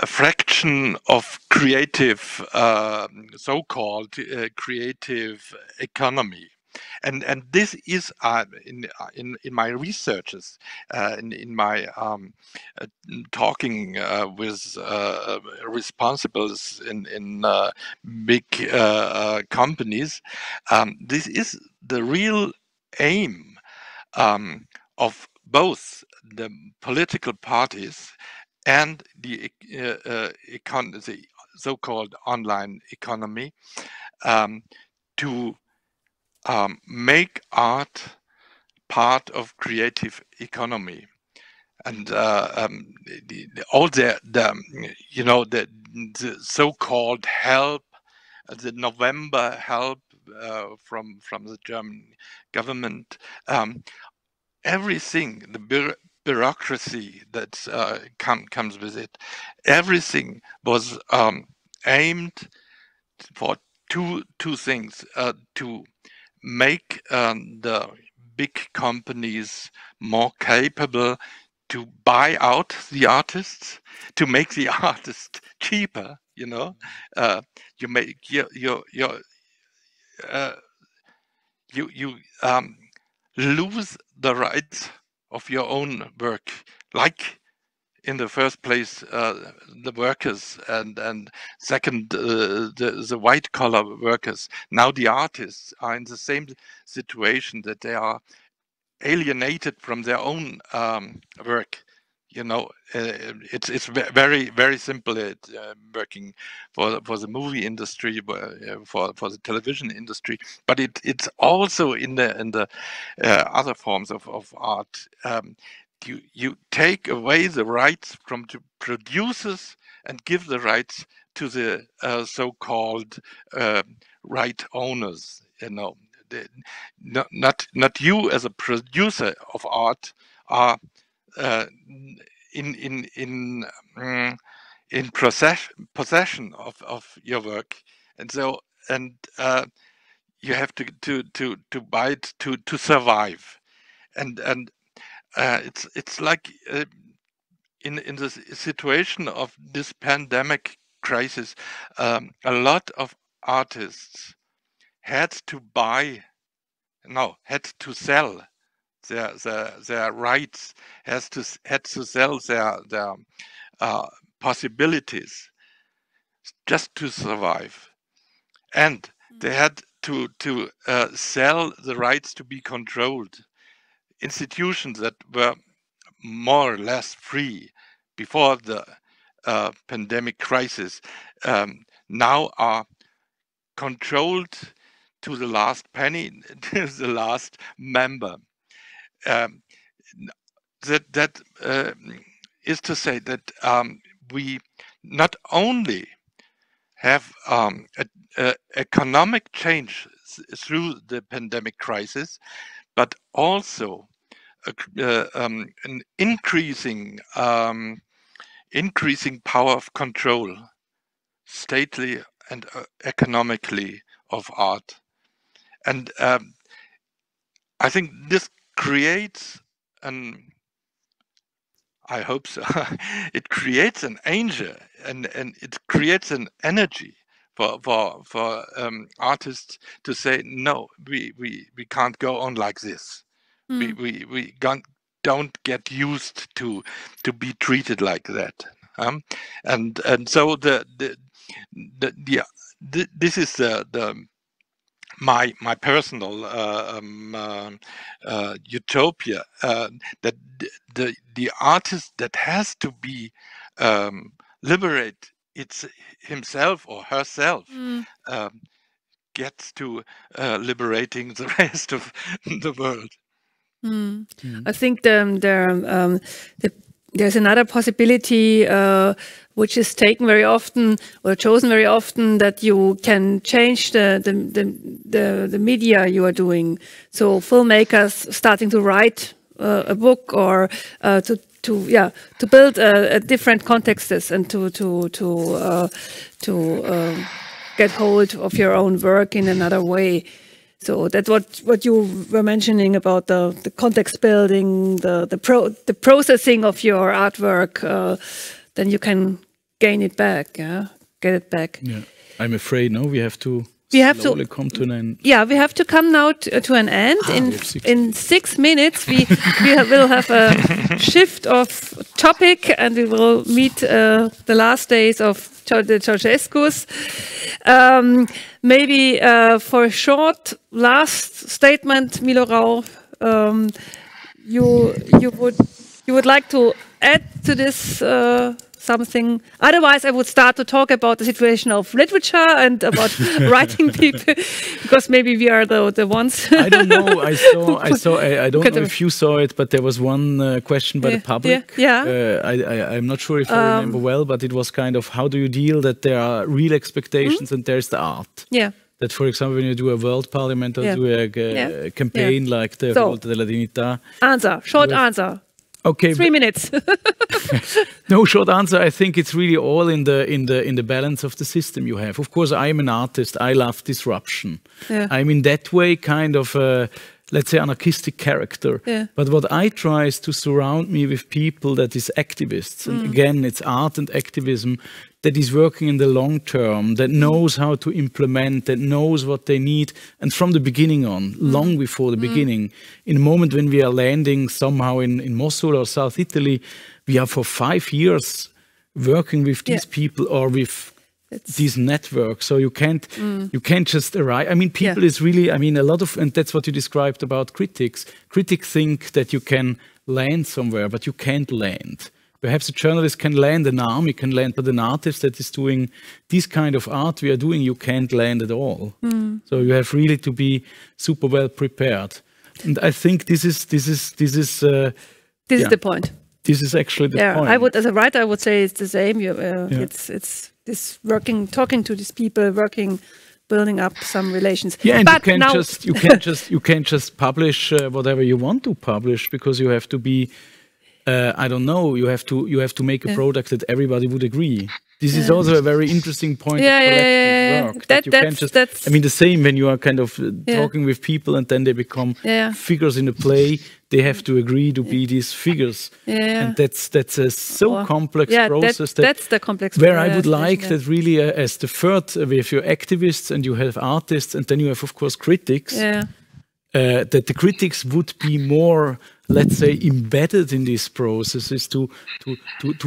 fraction of creative, so-called creative economy, and this is in my researches, in my talking with responsibles in big companies. This is the real aim of both the political parties and the so-called online economy, to make art part of creative economy, and all the so-called help, the November help from the German government, everything, the bureaucracy that comes with it, everything was aimed for two things: to make the big companies more capable to buy out the artists, to make the artists cheaper. You know, you make you lose the rights of your own work, like in the first place the workers, and second the white collar workers. Now the artists are in the same situation, that they are alienated from their own work. You know, it's very simple. Working for the movie industry, for the television industry, but it's also in the other forms of art. You take away the rights from the producers and give the rights to the so-called right owners. You know, not you as a producer of art are in possession of your work, and so you have to buy it to survive, and it's like in the situation of this pandemic crisis, a lot of artists had to sell their rights, had to sell their possibilities just to survive, and they had to sell the rights to be controlled. Institutions that were more or less free before the pandemic crisis now are controlled to the last penny, to the last member. That is to say that we not only have economic change through the pandemic crisis, but also an increasing power of control, stately and economically, of art. And I think this creates I hope so, it creates an anger, and it creates an energy for artists to say, no, we can't go on like this. We don't get used to be treated like that. And so this is my personal utopia, that the artist that has to be liberate himself or herself gets to liberating the rest of the world. I think there's another possibility which is taken very often or chosen very often, that you can change the media you are doing. So filmmakers starting to write a book, or to build different contexts and to get hold of your own work in another way. So that's what you were mentioning about the context building, the processing of your artwork. Then you can gain it back, get it back. Yeah, I'm afraid we have to slowly come to an end. Yeah, we have to come now to an end. In 6 minutes, we will have a shift of topic, and we will meet the last days of the Ceausescu's. Maybe for a short last statement, Milo Rau, you would like to add to this something? Otherwise, I would start to talk about the situation of literature and about writing people, because maybe we are the ones. I don't know. I don't know if you saw it, but there was one question by the public. I'm not sure if I remember well, but it was kind of, how do you deal that there are real expectations and there's the art? Yeah. That, for example, when you do a world parliament or do a campaign like the Revolta della Dignità. Answer, short answer. Okay, 3 minutes. No short answer. I think it's really all in the balance of the system you have. Of course, I'm an artist. I love disruption. I'm in that way kind of let's say, anarchistic character. Yeah. But what I try is to surround me with people that is activists. And again, it's art and activism that is working in the long term, that knows how to implement, that knows what they need. And from the beginning on, long before the beginning, in a moment when we are landing somehow in Mosul or South Italy, we are for 5 years working with these people or with these networks. So you can't just arrive. I mean, people is really, I mean, a lot of, and that's what you described about critics. Critics think that you can land somewhere, but you can't land. Perhaps a journalist can land, an army can land, but an artist that is doing this kind of art we are doing, you can't land at all. So you have really to be super well prepared. And I think this is the point. This is actually the point. I would, as a writer, I would say it's the same. It's this working, talking to these people, building up some relations. Yeah, and but you can't just publish whatever you want to publish, because you have to be. I don't know. You have to make a product that everybody would agree. This is also a very interesting point of collective work. That you can't just. I mean, the same when you are kind of talking with people and then they become figures in a play. They have to agree to be these figures, and that's a so complex process. That's the complex. Where I would like that really, as the third, we have your activists and you have artists, and then you have, of course, critics. That the critics would be more, let's say, embedded in these processes to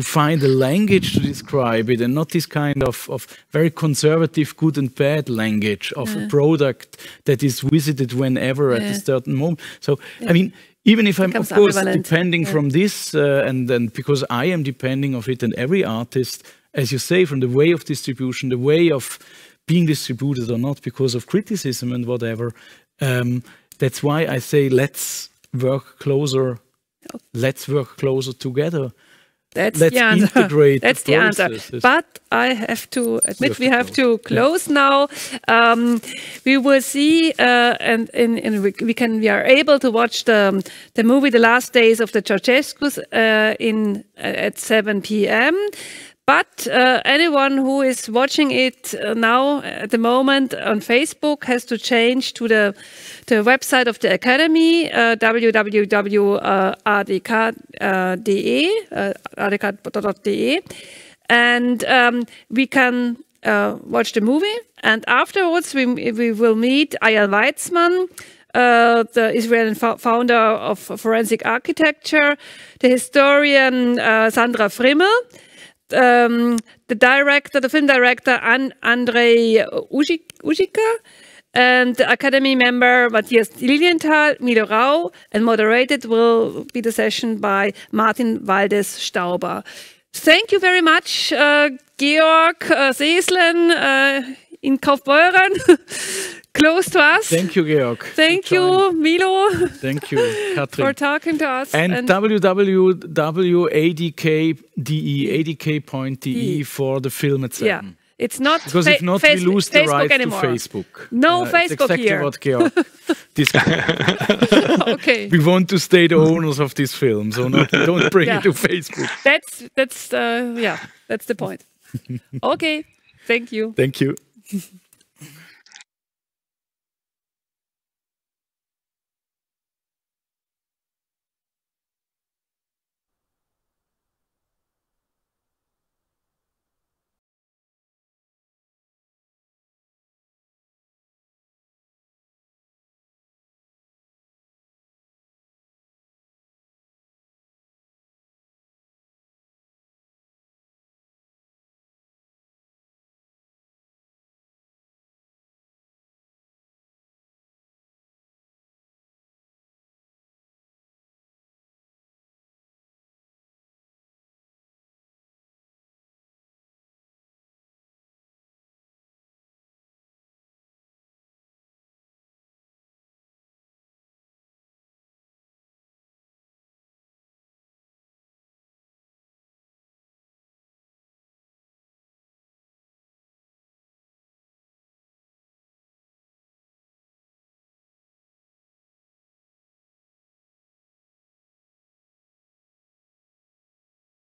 find a language to describe it, and not this kind of very conservative good and bad language of a product that is visited whenever at a certain moment. So, I mean, even if I'm, of course, depending from this, and then because I am depending of it, and every artist, as you say, from the way of distribution, the way of being distributed or not, because of criticism and whatever, that's why I say let's work closer. Let's work closer together. Let's the answer. Integrate. That's the answer. But I have to admit, we have to close now. We will see, and we are able to watch the movie "The Last Days of the Ceausescus" at 7 p.m. But anyone who is watching it now at the moment on Facebook has to change to the website of the Academy, www.adk.de, and we can watch the movie. And afterwards, we will meet Eyal Weizmann, the Israeli founder of forensic architecture, the historian Sandra Frimmel, the film director Andrei Ujika, and the Academy member Matthias Lilienthal, Milo Rau, and moderated will be the session by Martin Waldes-Stauber. Thank you very much, Georg Seeßlen in Kaufbeuren, close to us. Thank you, Georg. Thank you, Milo. Thank you, Kathrin. For talking to us. And www.adk.de for the film itself. Yeah. It's not because if not, we lose the rights anymore. to Facebook. No Facebook exactly here. What Georg Okay. We want to stay the owners of this film, so don't bring it to Facebook. That's the point. Okay. Thank you. Thank you.